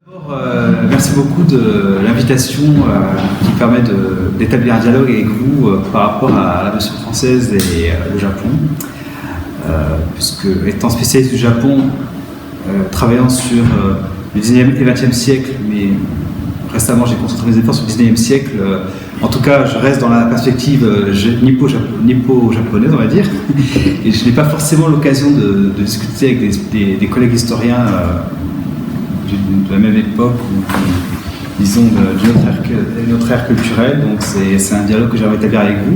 D'abord, merci beaucoup de l'invitation qui permet d'établir un dialogue avec vous par rapport à la notion française et le Japon. Puisque, étant spécialiste du Japon, travaillant sur le 19e et 20e siècle, mais récemment j'ai concentré mes efforts sur le 19e siècle, en tout cas je reste dans la perspective nippo-japonaise, on va dire, et je n'ai pas forcément l'occasion de discuter avec des collègues historiens de la même époque ou disons d'une autre ère culturelle, donc c'est un dialogue que j'aimerais établir avec vous.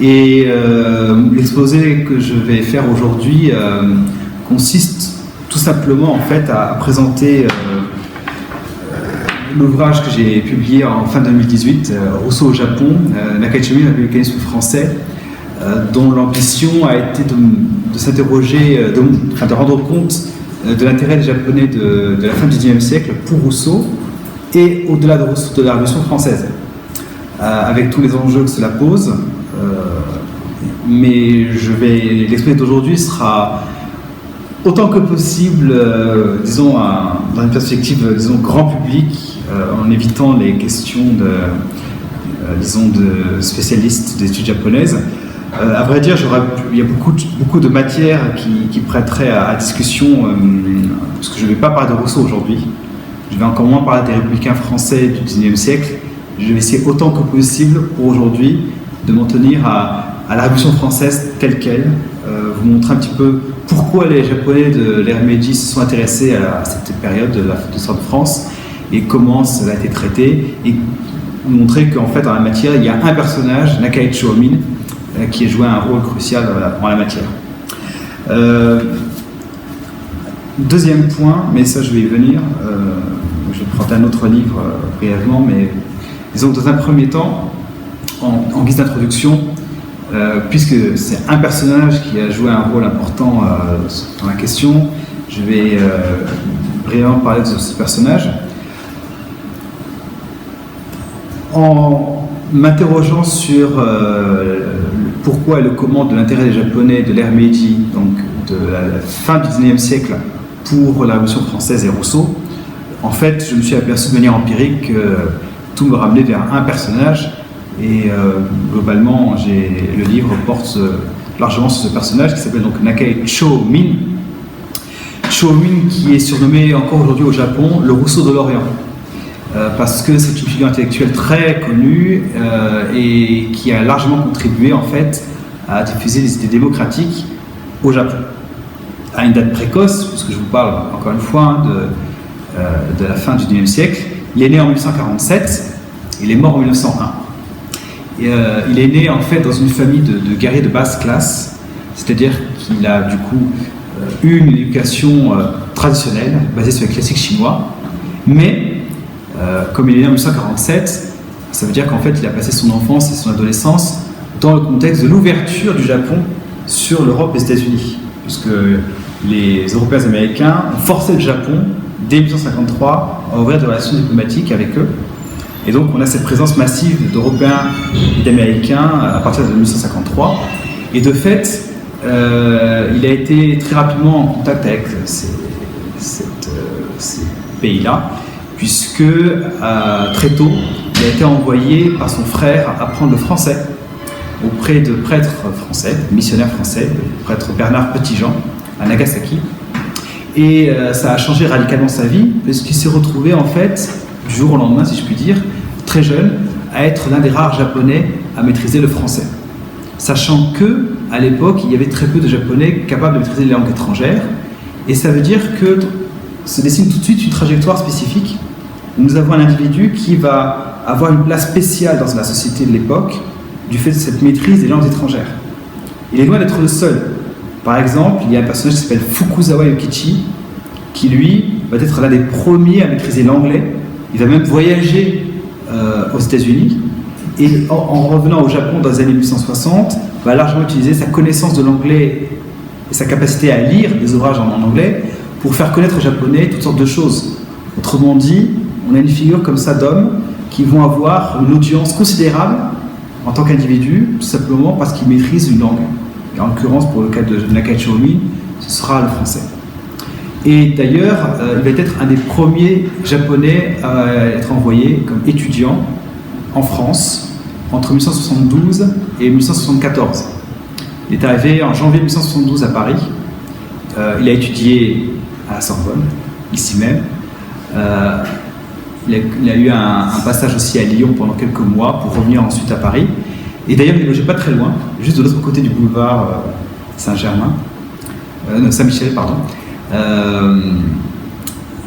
Et l'exposé que je vais faire aujourd'hui consiste tout simplement en fait à présenter l'ouvrage que j'ai publié en fin 2018, Rousseau au Japon, Nakaicho Min, le mécanisme français, dont l'ambition a été de s'interroger, de rendre compte de l'intérêt des Japonais de la fin du XIXe siècle pour Rousseau et au-delà de Rousseau, de la Révolution française, avec tous les enjeux que cela pose. Mais l'exposé d'aujourd'hui sera autant que possible, disons, dans une perspective, disons, grand public, en évitant les questions de spécialistes des études japonaises. À vrai dire, il y a beaucoup de matières qui prêteraient à discussion, parce que je ne vais pas parler de Rousseau aujourd'hui. Je vais encore moins parler des républicains français du XIXe siècle. Je vais essayer autant que possible pour aujourd'hui de m'en tenir à la Révolution française telle qu'elle, vous montrer un petit peu pourquoi les Japonais de l'ère Meiji se sont intéressés à cette période de l'histoire de France et comment cela a été traité, et vous montrer qu'en fait dans la matière il y a un personnage, Nakaicho Min, qui a joué un rôle crucial en la matière. Deuxième point, mais ça je vais y venir, je vais prendre un autre livre brièvement, mais disons que dans un premier temps, en guise d'introduction, puisque c'est un personnage qui a joué un rôle important dans la question, je vais brièvement parler de ce personnage. En m'interrogeant sur pourquoi et le comment de l'intérêt des Japonais de l'ère Meiji, donc de la fin du XIXe siècle, pour la Révolution française et Rousseau, en fait, je me suis aperçu de manière empirique que tout me ramenait vers un personnage. Et globalement, le livre porte largement sur ce personnage qui s'appelle donc Nakaicho Min. Cho Min, qui est surnommé encore aujourd'hui au Japon le Rousseau de l'Orient, parce que c'est une figure intellectuelle très connue et qui a largement contribué en fait à diffuser les idées démocratiques au Japon. À une date précoce, puisque je vous parle encore une fois de la fin du XIXe siècle, il est né en 1847, il est mort en 1901. Il est né en fait dans une famille de guerriers de basse classe, c'est-à-dire qu'il a du coup eu une éducation traditionnelle basée sur les classiques chinois, mais comme il est né en 1947, ça veut dire qu'en fait il a passé son enfance et son adolescence dans le contexte de l'ouverture du Japon sur l'Europe et les États-Unis, puisque les Européens américains ont forcé le Japon dès 1953 à ouvrir des relations diplomatiques avec eux. Et donc on a cette présence massive d'Européens et d'Américains à partir de 1953. Et de fait, il a été très rapidement en contact avec ces pays-là, puisque très tôt, il a été envoyé par son frère apprendre le français auprès de prêtres français, missionnaires français, le prêtre Bernard Petitjean à Nagasaki. Et ça a changé radicalement sa vie, puisqu'il s'est retrouvé en fait, du jour au lendemain, si je puis dire, très jeune, à être l'un des rares Japonais à maîtriser le français. Sachant que, à l'époque, il y avait très peu de Japonais capables de maîtriser les langues étrangères, et ça veut dire que se dessine tout de suite une trajectoire spécifique. Nous avons un individu qui va avoir une place spéciale dans la société de l'époque, du fait de cette maîtrise des langues étrangères. Il est loin d'être le seul. Par exemple, il y a un personnage qui s'appelle Fukuzawa Yokichi, qui lui va être l'un des premiers à maîtriser l'anglais. Il va même voyager aux États-Unis et en revenant au Japon dans les années 1860, va largement utiliser sa connaissance de l'anglais et sa capacité à lire des ouvrages en anglais pour faire connaître aux Japonais toutes sortes de choses. Autrement dit, on a une figure comme ça d'hommes qui vont avoir une audience considérable en tant qu'individu, tout simplement parce qu'ils maîtrisent une langue. Et en l'occurrence, pour le cas de Nakaicho Min, ce sera le français. Et d'ailleurs, il va être un des premiers Japonais à être envoyé comme étudiant en France entre 1872 et 1874. Il est arrivé en janvier 1872 à Paris. Il a étudié à la Sorbonne, ici même. Il a eu un passage aussi à Lyon pendant quelques mois pour revenir ensuite à Paris. Et d'ailleurs, il ne logeait pas très loin, juste de l'autre côté du boulevard Saint-Germain, Saint-Michel, pardon.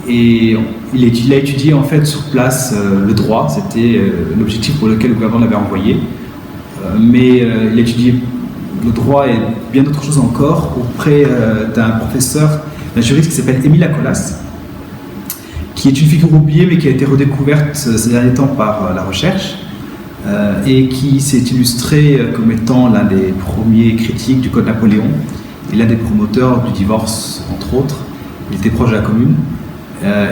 Et il a étudié en fait sur place le droit, c'était l'objectif pour lequel le gouvernement l'avait envoyé. Mais il a étudié le droit et bien d'autres choses encore auprès d'un professeur, d'un juriste qui s'appelle Émile Lacolas, qui est une figure oubliée mais qui a été redécouverte ces derniers temps par la recherche et qui s'est illustré comme étant l'un des premiers critiques du Code Napoléon et l'un des promoteurs du divorce, entre autres. Il était proche de la Commune.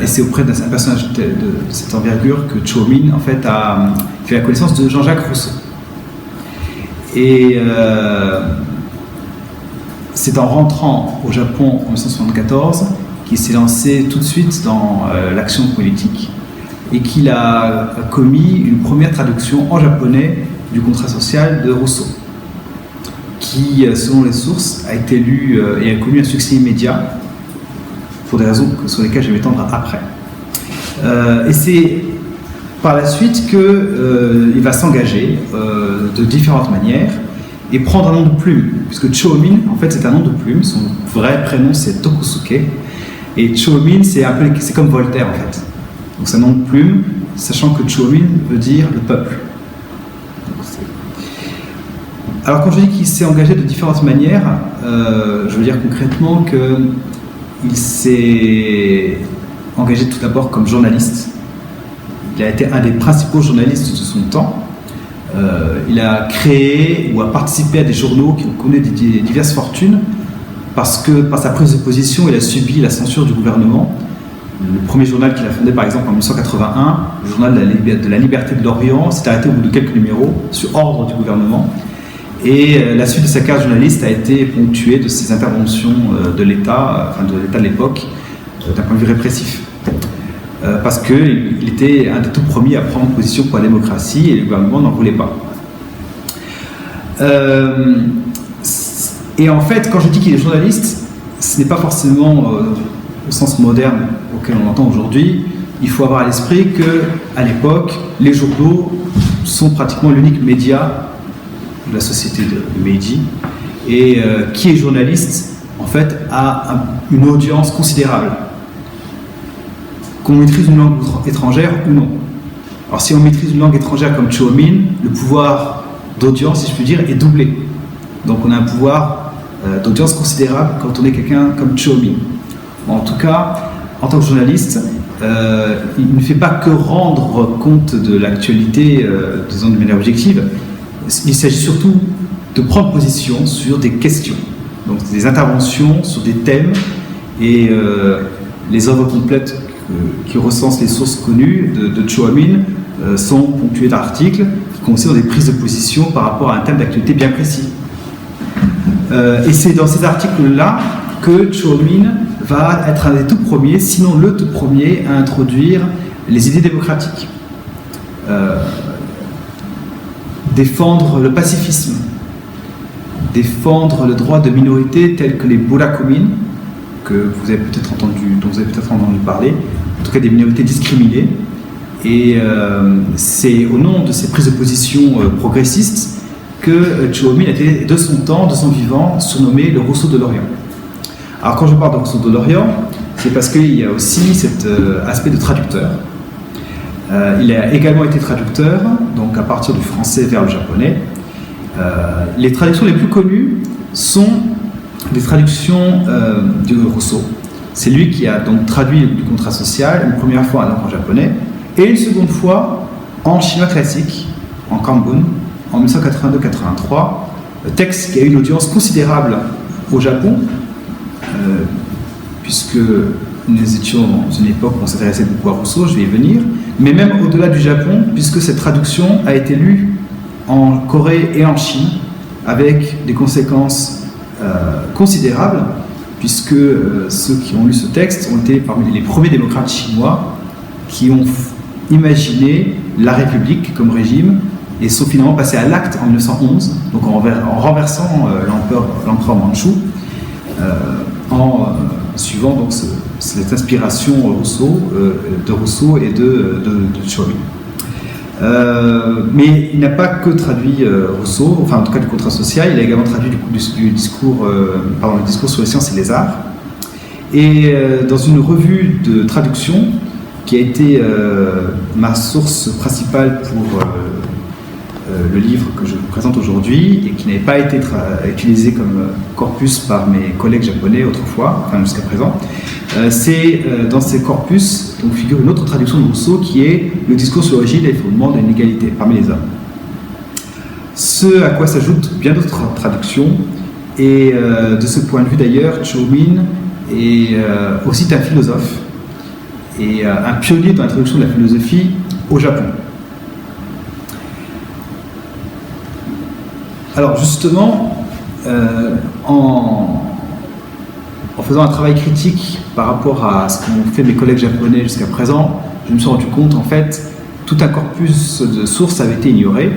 Et c'est auprès d'un personnage de cette envergure que Chô Min en fait, a fait la connaissance de Jean-Jacques Rousseau. Et c'est en rentrant au Japon en 1974 qu'il s'est lancé tout de suite dans l'action politique et qu'il a commis une première traduction en japonais du contrat social de Rousseau, qui, selon les sources, a été lu et a connu un succès immédiat pour des raisons sur lesquelles je vais m'étendre après. Et c'est par la suite qu'il va s'engager de différentes manières et prendre un nom de plume, puisque Chô Min, en fait, c'est un nom de plume. Son vrai prénom, c'est Tokusuke. Et Chô Min, c'est comme Voltaire, en fait. Donc c'est un nom de plume, sachant que Chô Min veut dire le peuple. Alors quand je dis qu'il s'est engagé de différentes manières, je veux dire concrètement qu'il s'est engagé tout d'abord comme journaliste. Il a été un des principaux journalistes de son temps. Il a créé ou a participé à des journaux qui ont connu des diverses fortunes parce que par sa prise de position, il a subi la censure du gouvernement. Le premier journal qu'il a fondé par exemple en 1981, le journal de la Liberté de l'Orient, s'est arrêté au bout de quelques numéros sur ordre du gouvernement. Et la suite de sa carrière journaliste a été ponctuée de ses interventions de l'État, enfin de l'État de l'époque, d'un point de vue répressif. Parce qu'il était un des tout premiers à prendre position pour la démocratie et le gouvernement n'en voulait pas. Et en fait, quand je dis qu'il est journaliste, ce n'est pas forcément au sens moderne auquel on entend aujourd'hui. Il faut avoir à l'esprit qu'à l'époque, les journaux sont pratiquement l'unique média de la société de Meiji. Et qui est journaliste, en fait, a une audience considérable. Qu'on maîtrise une langue étrangère ou non. Alors si on maîtrise une langue étrangère comme Chô Min, le pouvoir d'audience, si je puis dire, est doublé. Donc on a un pouvoir d'audience considérable quand on est quelqu'un comme Chô Min. En tout cas, en tant que journaliste, il ne fait pas que rendre compte de l'actualité, disons de manière objective. Il s'agit surtout de prendre position sur des questions, donc des interventions sur des thèmes, et les œuvres complètes qui recensent les sources connues de Chô Min sont ponctuées d'articles qui contiennent des prises de position par rapport à un thème d'actualité bien précis. Et c'est dans ces articles-là que Chô Min va être un des tout premiers, sinon le tout premier, à introduire les idées démocratiques. Défendre le pacifisme, défendre le droit de minorités tels que les burakumin, que vous avez peut-être dont vous avez peut-être entendu parler, en tout cas des minorités discriminées. Et c'est au nom de ces prises de position progressistes que Chô Min a été, de son temps, de son vivant, surnommé le Rousseau de l'Orient. Alors quand je parle de Rousseau de l'Orient, c'est parce qu'il y a aussi cet aspect de traducteur. Il a également été traducteur, donc à partir du français vers le japonais. Les traductions les plus connues sont des traductions de Rousseau. C'est lui qui a donc traduit du contrat social une première fois en japonais et une seconde fois en chinois classique, en Kanbun, en 1982-83, texte qui a eu une audience considérable au Japon, puisque nous étions dans une époque où on s'intéressait beaucoup à Rousseau, je vais y venir, mais même au-delà du Japon, puisque cette traduction a été lue en Corée et en Chine, avec des conséquences considérables, puisque ceux qui ont lu ce texte ont été parmi les premiers démocrates chinois qui ont imaginé la République comme régime et sont finalement passés à l'acte en 1911, donc en renversant l'empereur Mandchou, en suivant donc cette inspiration de Rousseau et de Chomine. Mais il n'a pas que traduit Rousseau, enfin en tout cas du contrat social, il a également traduit le discours sur les sciences et les arts. Et dans une revue de traduction qui a été ma source principale pour le livre que je vous présente aujourd'hui et qui n'avait pas été utilisé comme corpus par mes collègues japonais autrefois, enfin jusqu'à présent, c'est dans ces corpus donc figure une autre traduction de Rousseau qui est le discours sur l'origine et les fondements de l'inégalité parmi les hommes. Ce à quoi s'ajoutent bien d'autres traductions et de ce point de vue d'ailleurs, Chomine est aussi un philosophe et un pionnier dans l'introduction de la philosophie au Japon. Alors justement, en faisant un travail critique par rapport à ce qu'ont fait mes collègues japonais jusqu'à présent, je me suis rendu compte en fait tout un corpus de sources avait été ignoré,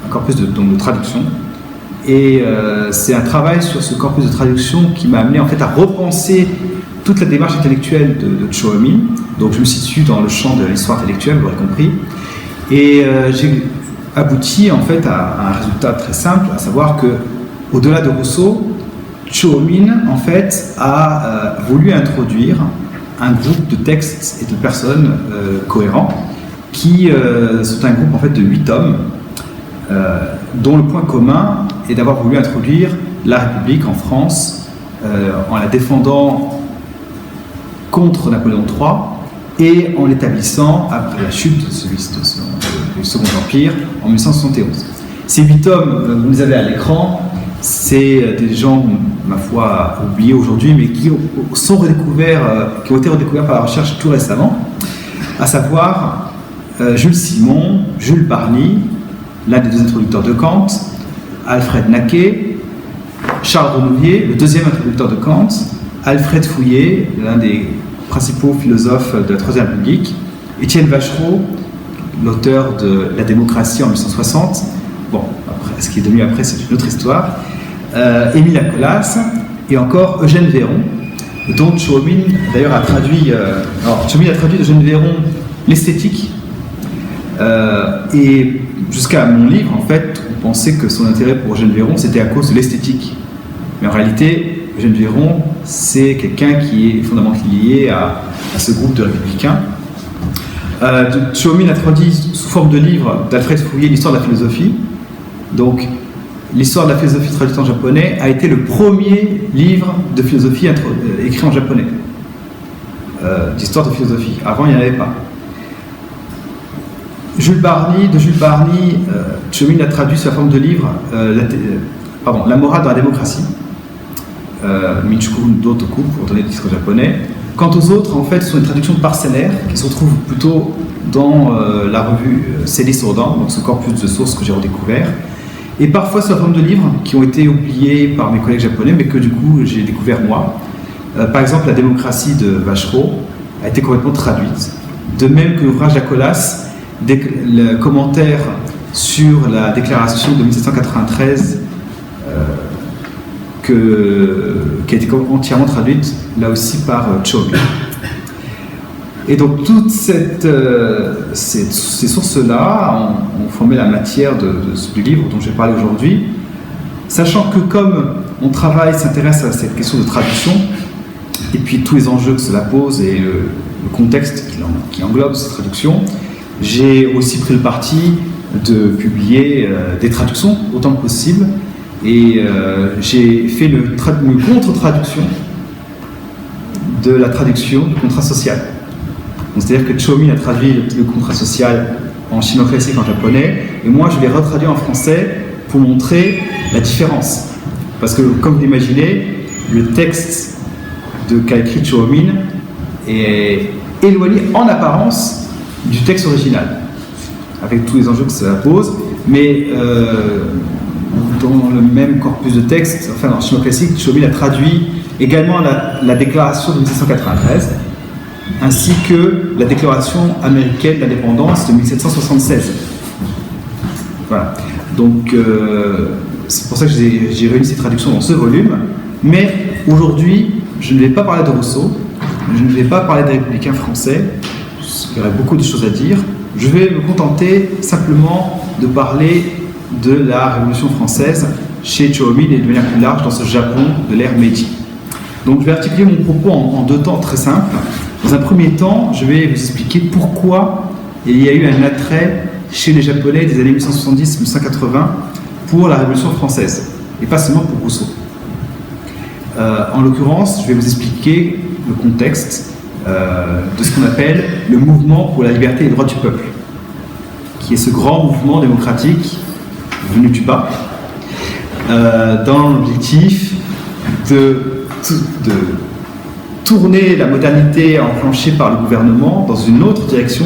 un corpus de traduction, et c'est un travail sur ce corpus de traduction qui m'a amené en fait à repenser toute la démarche intellectuelle de Chomine. Donc je me situe dans le champ de l'histoire intellectuelle, vous l'aurez compris, et j'ai abouti en fait à un résultat très simple, à savoir que au-delà de Rousseau, Chomine en fait a voulu introduire un groupe de textes et de personnes cohérents qui sont un groupe en fait de 8 hommes dont le point commun est d'avoir voulu introduire la République en France en la défendant contre Napoléon III et en l'établissant après la chute du Second Empire en 1971. Ces 8 hommes, vous les avez à l'écran, c'est des gens, ma foi, oubliés aujourd'hui, mais qui ont été redécouverts par la recherche tout récemment, à savoir Jules Simon, Jules Barny, l'un des deux introducteurs de Kant, Alfred Naquet, Charles Renouvier, le deuxième introducteur de Kant, Alfred Fouillé, l'un des principaux philosophes de la Troisième République, Étienne Vachereau, l'auteur de La démocratie en 1960. Bon, après, ce qui est devenu après, c'est une autre histoire. Émile Acolas et encore Eugène Véron, dont Chomine d'ailleurs a traduit. Chomine a traduit d'Eugène Véron l'esthétique. Et jusqu'à mon livre, en fait, on pensait que son intérêt pour Eugène Véron, c'était à cause de l'esthétique. Mais en réalité, Eugène Véron, c'est quelqu'un qui est fondamentalement lié à ce groupe de républicains. Chomine a traduit sous forme de livre d'Alfred Fouillé l'histoire de la philosophie. Donc, l'histoire de la philosophie traduite en japonais a été le premier livre de philosophie écrit en japonais, d'histoire de philosophie. Avant, il n'y en avait pas. De Jules Barny, Chomine a traduit sous la forme de livre La morale dans la démocratie, Minchuku no Toku, pour donner le titre japonais. Quant aux autres, en fait, ce sont des traductions parcellaires qui se retrouvent plutôt dans la revue Cédé Sourdan, donc ce corpus de sources que j'ai redécouvert, et parfois sous la forme de livres qui ont été oubliés par mes collègues japonais, mais que du coup j'ai découvert moi. Par exemple, La démocratie de Vachereau a été complètement traduite, de même que l'ouvrage d'Acolas, le commentaire sur la déclaration de 1793 qui a été entièrement traduite là aussi par Chomine. Et donc toutes ces sources-là ont formé la matière du livre dont je vais parler aujourd'hui, sachant que comme mon travail s'intéresse à cette question de traduction, et puis tous les enjeux que cela pose et le contexte qui englobe cette traduction, j'ai aussi pris le parti de publier des traductions autant que possible, et j'ai fait une contre-traduction de la traduction du contrat social. C'est-à-dire que Chomine a traduit le contrat social en chinois classique, en japonais, et moi je l'ai retraduit en français pour montrer la différence. Parce que, comme vous l'imaginez, le texte qu'a écrit Chomine est éloigné en apparence du texte original, avec tous les enjeux que cela pose, mais dans le même corpus de texte, enfin en chinois classique, Chomine a traduit également la déclaration de 1793, ainsi que la déclaration américaine d'indépendance de 1776. Voilà. Donc, c'est pour ça que j'ai réuni ces traductions dans ce volume. Mais aujourd'hui, je ne vais pas parler de Rousseau, je ne vais pas parler des républicains français, il y aurait beaucoup de choses à dire. Je vais me contenter simplement de parler de la Révolution française chez Chōhōmin et de manière plus large dans ce Japon de l'ère Meiji. Donc je vais articuler mon propos en deux temps très simples. Dans un premier temps, je vais vous expliquer pourquoi il y a eu un attrait chez les Japonais des années 1870-1880 pour la Révolution française, et pas seulement pour Rousseau. En l'occurrence, je vais vous expliquer le contexte de ce qu'on appelle le mouvement pour la liberté et les droits du peuple, qui est ce grand mouvement démocratique venu du bas, dans l'objectif de tourner la modernité enclenchée par le gouvernement dans une autre direction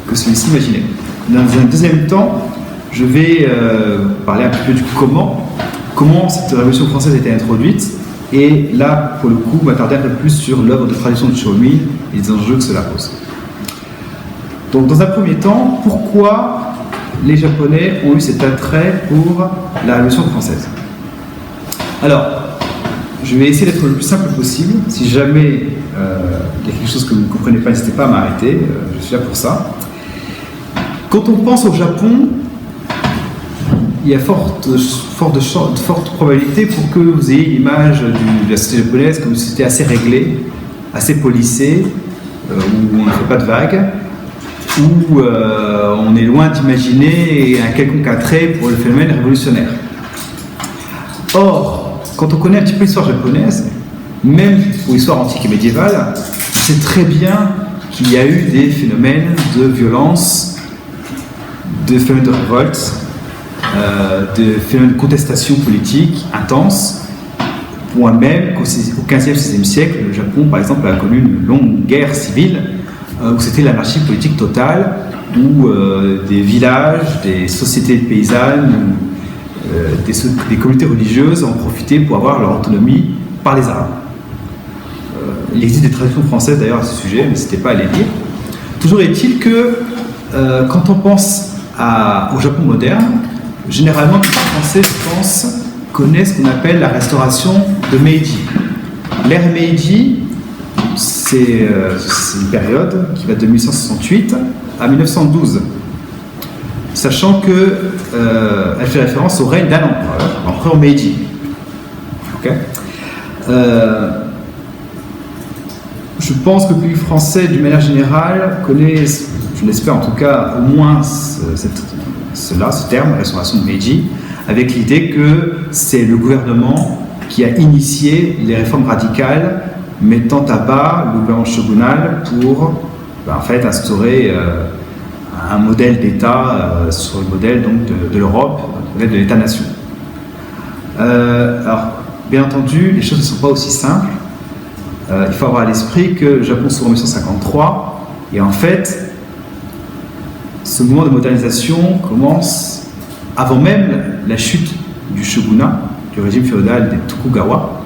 que celui-ci imaginait. Dans un deuxième temps, je vais parler un petit peu du comment cette révolution française a été introduite, et là, pour le coup, m'attarder un peu plus sur l'œuvre de traduction de Chōhōmin et les enjeux que cela pose. Donc, dans un premier temps, pourquoi les Japonais ont eu cet attrait pour la Révolution française? Alors, je vais essayer d'être le plus simple possible. Si jamais il y a quelque chose que vous ne comprenez pas, n'hésitez pas à m'arrêter. Je suis là pour ça. Quand on pense au Japon, il y a forte probabilité pour que vous ayez l'image de la société japonaise comme une société assez réglée, assez policée, où on ne fait pas de vagues, où on est loin d'imaginer un quelconque attrait pour le phénomène révolutionnaire. Or, quand on connaît un petit peu l'histoire japonaise, même pour l'histoire antique et médiévale, on sait très bien qu'il y a eu des phénomènes de violence, de phénomènes de révolte, de phénomènes de contestation politique intense, au point même qu'au XVe, XVIe siècle, le Japon, par exemple, a connu une longue guerre civile où c'était l'anarchie politique totale, où des villages, des sociétés paysannes, des communautés religieuses en profitaient pour avoir leur autonomie par les Arabes. Il existe des traductions françaises d'ailleurs à ce sujet, mais n'hésitez pas à les lire. Toujours est-il que quand on pense au Japon moderne, généralement, les Français, je pense, connaissent ce qu'on appelle la restauration de Meiji. L'ère Meiji, c'est une période qui va de 1868 à 1912, sachant qu'elle fait référence au règne d'un empereur, l'empereur Meiji. Okay. Je pense que le public français, d'une manière générale, connaît, je l'espère en tout cas, au moins ce terme, restauration de Meiji, avec l'idée que c'est le gouvernement qui a initié les réformes radicales mettant à bas le gouvernement shogunal pour en fait instaurer un modèle d'État sur le modèle donc, de l'Europe, le modèle de l'État-nation. Alors, bien entendu, les choses ne sont pas aussi simples. Il faut avoir à l'esprit que le Japon s'ouvre en 1953 et en fait, ce mouvement de modernisation commence avant même la chute du shogunat, du régime féodal des Tokugawa,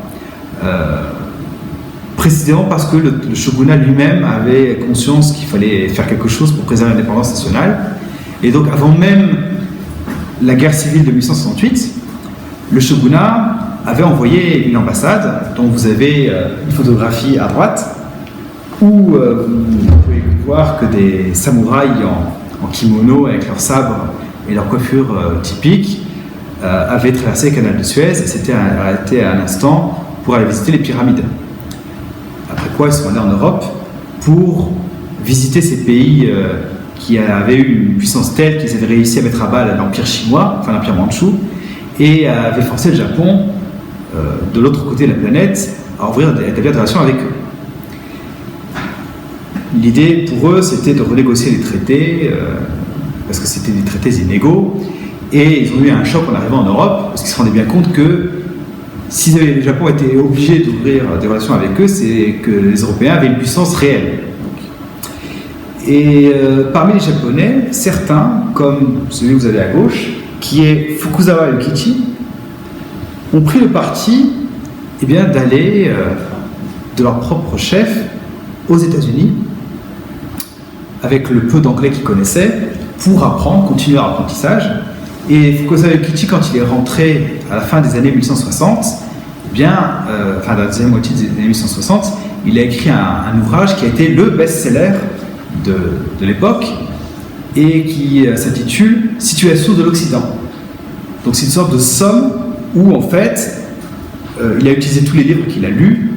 précisément parce que le shogunat lui-même avait conscience qu'il fallait faire quelque chose pour préserver l'indépendance nationale. Et donc, avant même la guerre civile de 1868, le shogunat avait envoyé une ambassade, dont vous avez une photographie à droite, où vous pouvez voir que des samouraïs en kimono avec leurs sabres et leur coiffure typique avaient traversé le canal de Suez et s'étaient arrêtés à un instant pour aller visiter les pyramides. Après quoi ils sont allés en Europe pour visiter ces pays qui avaient eu une puissance telle qu'ils avaient réussi à mettre à bas l'empire chinois, enfin l'empire mandchou, et avaient forcé le Japon de l'autre côté de la planète à établir des relations avec eux. L'idée pour eux, c'était de renégocier les traités, parce que c'était des traités inégaux, et ils ont eu un choc en arrivant en Europe, parce qu'ils se rendaient bien compte que si le Japon était obligé d'ouvrir des relations avec eux, c'est que les Européens avaient une puissance réelle. Et parmi les Japonais, certains, comme celui que vous avez à gauche, qui est Fukuzawa Yukichi, ont pris le parti eh bien, d'aller de leur propre chef aux États-Unis, avec le peu d'anglais qu'ils connaissaient, pour apprendre, continuer leur apprentissage. Et Fukasawa Yokichi, quand il est rentré à la fin des années 1860, eh bien, enfin, dans la deuxième moitié des années 1860, il a écrit un ouvrage qui a été le best-seller de l'époque et qui s'intitule « Situation de l'Occident ». Donc c'est une sorte de somme où, en fait, il a utilisé tous les livres qu'il a lus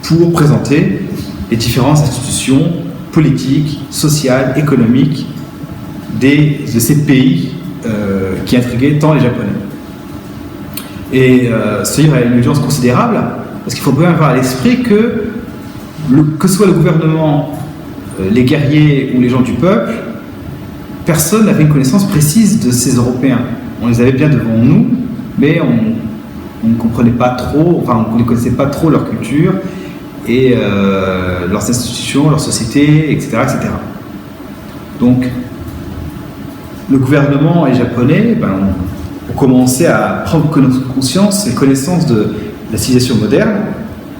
pour présenter les différentes institutions politiques, sociales, économiques de ces pays qui intriguaient tant les Japonais. Et ce livre a une audience considérable parce qu'il faut bien avoir à l'esprit que ce soit le gouvernement, les guerriers ou les gens du peuple, personne n'avait une connaissance précise de ces Européens. On les avait bien devant nous, mais on ne comprenait pas trop, enfin on ne connaissait pas trop leur culture et leurs institutions, leur société, etc., etc. Donc, le gouvernement et les Japonais ont commencé à prendre conscience et connaissance de la civilisation moderne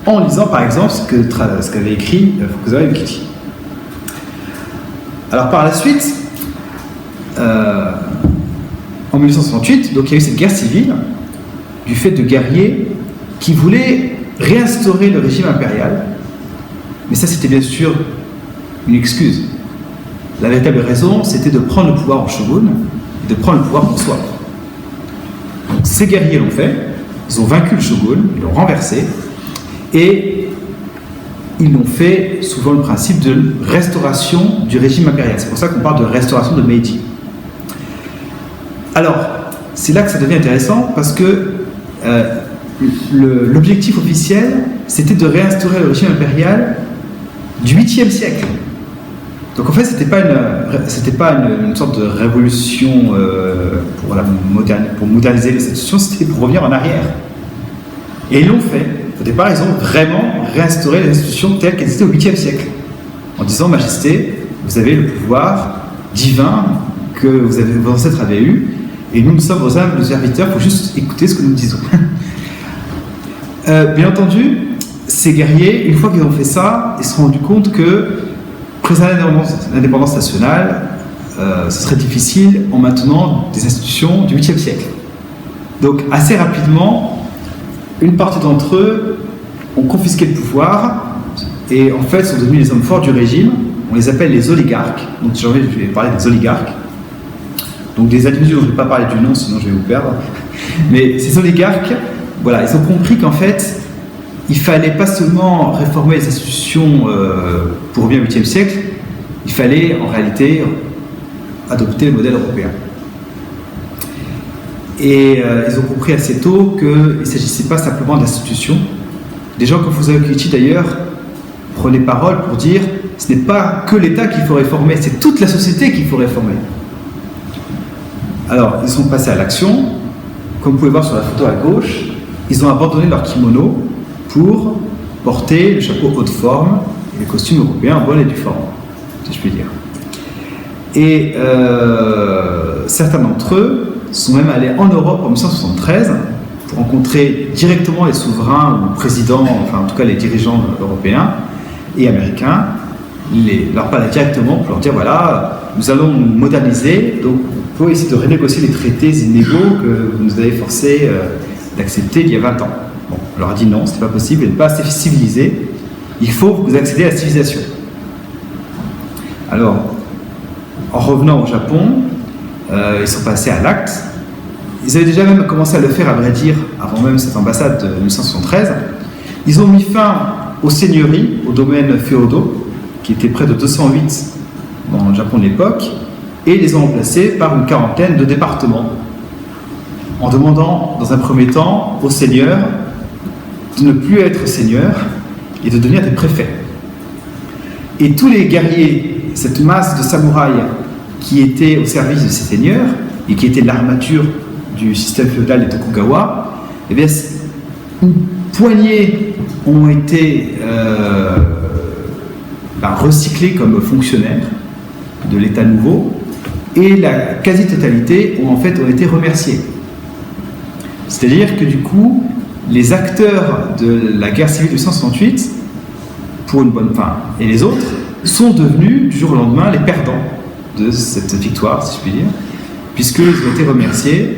en lisant par exemple ce qu'avait écrit Fukasawa Yokichi. Alors par la suite, en 1868, donc il y a eu cette guerre civile du fait de guerriers qui voulaient réinstaurer le régime impérial, mais ça c'était bien sûr une excuse. La véritable raison, c'était de prendre le pouvoir au shogun et de prendre le pouvoir pour soi. Donc, ces guerriers l'ont fait, ils ont vaincu le shogun, ils l'ont renversé, et ils l'ont fait souvent le principe de restauration du régime impérial. C'est pour ça qu'on parle de restauration de Meiji. Alors, c'est là que ça devient intéressant, parce que l'objectif officiel, c'était de réinstaurer le régime impérial du 8e siècle. Donc en fait, c'était pas une sorte de révolution pour moderniser les institutions, c'était pour revenir en arrière. Et ils l'ont fait. Au départ, ils ont vraiment réinstauré les institutions telles qu'elles étaient au 8e siècle, en disant, Majesté, vous avez le pouvoir divin que vos ancêtres avaient eu, et nous sommes vos humbles serviteurs, il faut juste écouter ce que nous disons. Bien entendu, ces guerriers, une fois qu'ils ont fait ça, ils se sont rendus compte que préserver l'indépendance nationale, ce serait difficile en maintenant des institutions du 8e siècle. Donc, assez rapidement, une partie d'entre eux ont confisqué le pouvoir et en fait sont devenus les hommes forts du régime. On les appelle les oligarques. Donc, je vais parler des oligarques. Donc, des individus dont je ne vais pas parler du nom, sinon je vais vous perdre. Mais ces oligarques, voilà, ils ont compris qu'en fait, il ne fallait pas seulement réformer les institutions pour revenir au 8e siècle, il fallait en réalité adopter le modèle européen. Et ils ont compris assez tôt qu'il ne s'agissait pas simplement d'institutions. Des gens comme Fukasawa Yokichi d'ailleurs prenaient parole pour dire ce n'est pas que l'État qu'il faut réformer, c'est toute la société qu'il faut réformer. Alors, ils sont passés à l'action. Comme vous pouvez voir sur la photo à gauche, ils ont abandonné leur kimono pour porter le chapeau haut de forme et les costumes européens en bonne et due forme, si je puis dire. Et certains d'entre eux sont même allés en Europe en 1973 pour rencontrer directement les souverains ou présidents, enfin en tout cas les dirigeants européens et américains, leur parler directement pour leur dire voilà, nous allons nous moderniser, donc on peut essayer de renégocier les traités inégaux que vous nous avez forcés d'accepter il y a 20 ans. Bon, on leur a dit non, c'est pas possible, vous n'êtes pas assez civilisé, il faut que vous accédez à la civilisation. Alors, en revenant au Japon, ils sont passés à l'acte. Ils avaient déjà même commencé à le faire, à vrai dire, avant même cette ambassade de 1973. Ils ont mis fin aux seigneuries, aux domaines féodaux, qui étaient près de 208 dans le Japon de l'époque, et les ont remplacés par une quarantaine de départements, en demandant dans un premier temps aux seigneurs de ne plus être seigneurs et de devenir des préfets. Et tous les guerriers, cette masse de samouraïs qui étaient au service de ces seigneurs et qui étaient l'armature du système féodal des Tokugawa, eh bien, une poignée ont été recyclés comme fonctionnaires de l'État nouveau et la quasi-totalité ont été remerciés. C'est-à-dire que du coup, les acteurs de la guerre civile de 1868, pour une bonne part, et les autres, sont devenus du jour au lendemain les perdants de cette victoire, si je puis dire, puisqu'ils ont été remerciés,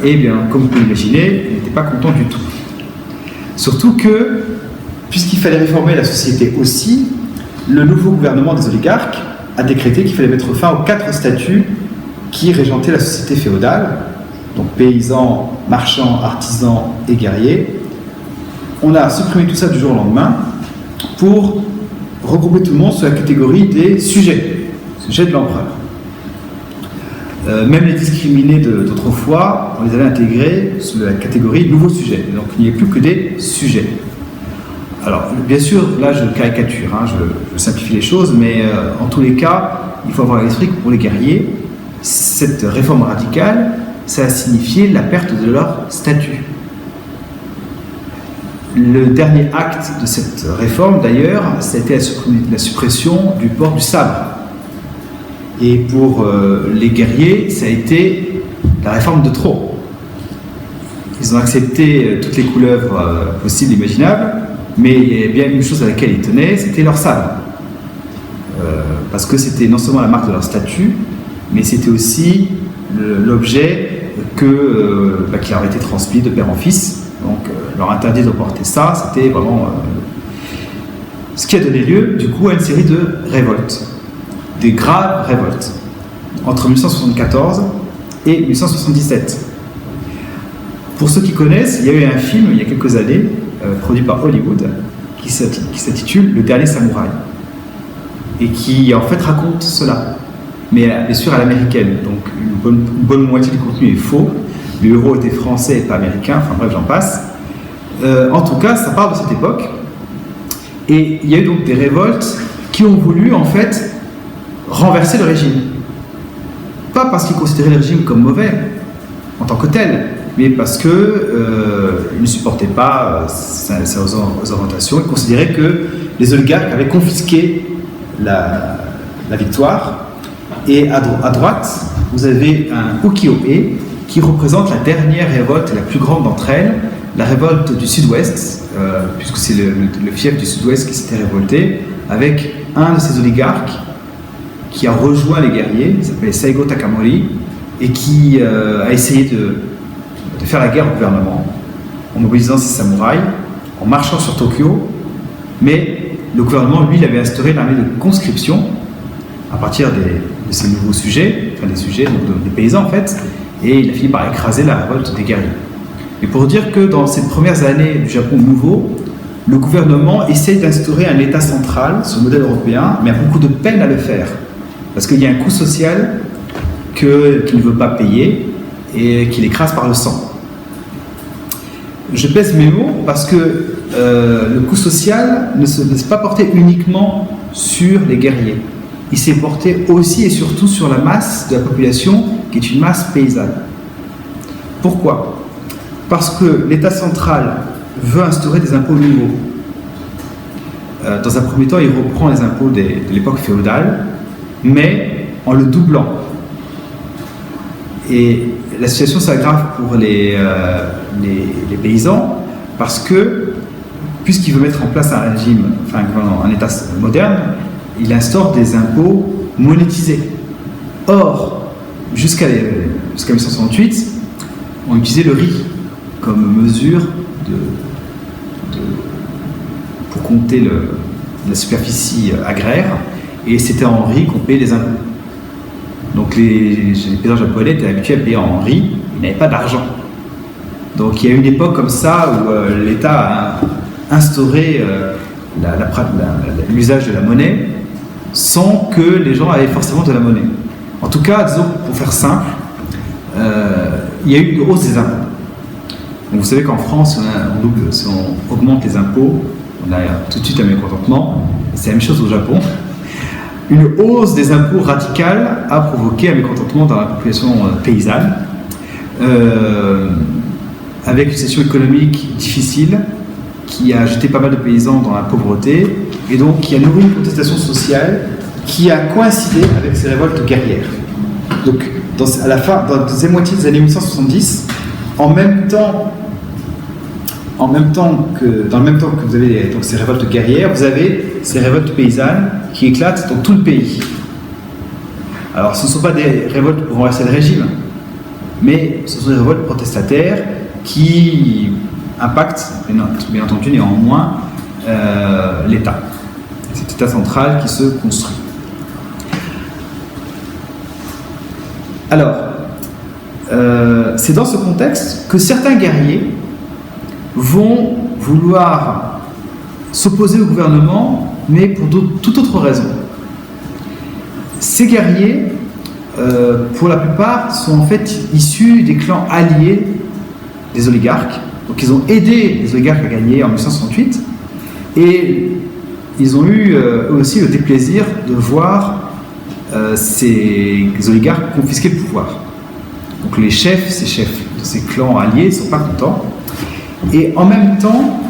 et bien, comme vous pouvez l'imaginer, ils n'étaient pas contents du tout. Surtout que, puisqu'il fallait réformer la société aussi, le nouveau gouvernement des oligarques a décrété qu'il fallait mettre fin aux 4 statuts qui régentaient la société féodale, donc paysans, marchands, artisans et guerriers. On a supprimé tout ça du jour au lendemain pour regrouper tout le monde sous la catégorie des sujets de l'empereur. Même les discriminés d'autrefois, on les avait intégrés sous la catégorie nouveaux sujets. Donc il n'y avait plus que des sujets. Alors, bien sûr, là je caricature, je simplifie les choses, mais en tous les cas, il faut avoir à l'esprit que pour les guerriers, cette réforme radicale, ça a signifié la perte de leur statut. Le dernier acte de cette réforme, d'ailleurs, ça a été la suppression du port du sabre. Et pour les guerriers, ça a été la réforme de trop. Ils ont accepté toutes les couleuvres possibles et imaginables, mais il y a bien une chose à laquelle ils tenaient, c'était leur sabre. Parce que c'était non seulement la marque de leur statut, mais c'était aussi l'objet qui leur avait été transmis de père en fils. Donc leur interdit de porter ça, c'était vraiment ce qui a donné lieu du coup à une série de révoltes, des graves révoltes, entre 1874 et 1877. Pour ceux qui connaissent, il y a eu un film il y a quelques années, produit par Hollywood, qui s'intitule Le Dernier Samouraï, et qui en fait raconte cela, mais bien sûr à l'américaine, donc une bonne moitié du contenu est faux. Le héros était français et pas américain, enfin bref, j'en passe. En tout cas, ça parle de cette époque. Et il y a eu donc des révoltes qui ont voulu, en fait, renverser le régime. Pas parce qu'ils considéraient le régime comme mauvais, en tant que tel, mais parce qu'ils ne supportaient pas ses orientations. Ils considéraient que les oligarques avaient confisqué la victoire. Et à droite, vous avez un ukiyo-e, qui représente la dernière révolte, la plus grande d'entre elles, la révolte du Sud-Ouest, puisque c'est le fief du Sud-Ouest qui s'était révolté, avec un de ces oligarques qui a rejoint les guerriers, il s'appelait Saigo Takamori, et qui a essayé de faire la guerre au gouvernement, en mobilisant ses samouraïs, en marchant sur Tokyo, mais le gouvernement, lui, il avait instauré l'armée de conscription, à partir de ces nouveaux sujets, enfin des sujets, donc des paysans en fait, et il a fini par écraser la révolte des guerriers. Et pour dire que dans ces premières années du Japon nouveau, le gouvernement essaie d'instaurer un État central sur le modèle européen, mais a beaucoup de peine à le faire. Parce qu'il y a un coût social qu'il ne veut pas payer et qu'il écrase par le sang. Je pèse mes mots parce que le coût social ne se laisse pas porter uniquement sur les guerriers. Il s'est porté aussi et surtout sur la masse de la population qui est une masse paysanne. Pourquoi ? Parce que l'État central veut instaurer des impôts nouveaux. Dans un premier temps, il reprend les impôts de l'époque féodale, mais en le doublant. Et la situation s'aggrave pour les paysans, parce que, puisqu'il veut mettre en place un régime, enfin un État moderne, il instaure des impôts monétisés. Or, jusqu'à 1968, on utilisait le riz comme mesure pour compter la superficie agraire, et c'était en riz qu'on payait les impôts. Donc les paysans japonais étaient habitués à payer en riz, ils n'avaient pas d'argent. Donc il y a eu une époque comme ça où l'État a instauré l'usage de la monnaie sans que les gens avaient forcément de la monnaie. En tout cas, disons, pour faire simple, il y a eu une hausse des impôts. Donc vous savez qu'en France, si on augmente les impôts, on a tout de suite un mécontentement. C'est la même chose au Japon. Une hausse des impôts radicale a provoqué un mécontentement dans la population paysanne, avec une situation économique difficile qui a jeté pas mal de paysans dans la pauvreté, et donc qui a nourri une contestation sociale qui a coïncidé avec ces révoltes guerrières. Donc à la fin, dans la deuxième moitié des années 1870, en même temps dans le même temps que vous avez donc, ces révoltes guerrières, vous avez ces révoltes paysannes qui éclatent dans tout le pays. Alors ce ne sont pas des révoltes pour renverser le régime, mais ce sont des révoltes protestataires qui impactent, bien entendu, néanmoins, l'État. Cet État central qui se construit. Alors, c'est dans ce contexte que certains guerriers vont vouloir s'opposer au gouvernement, mais pour toute autre raison. Ces guerriers, pour la plupart, sont en fait issus des clans alliés des oligarques. Donc ils ont aidé les oligarques à gagner en 1968, et ils ont eu eux aussi le déplaisir de voir ces oligarques confisquer le pouvoir. Donc ces chefs de ces clans alliés ne sont pas contents. Et en même temps,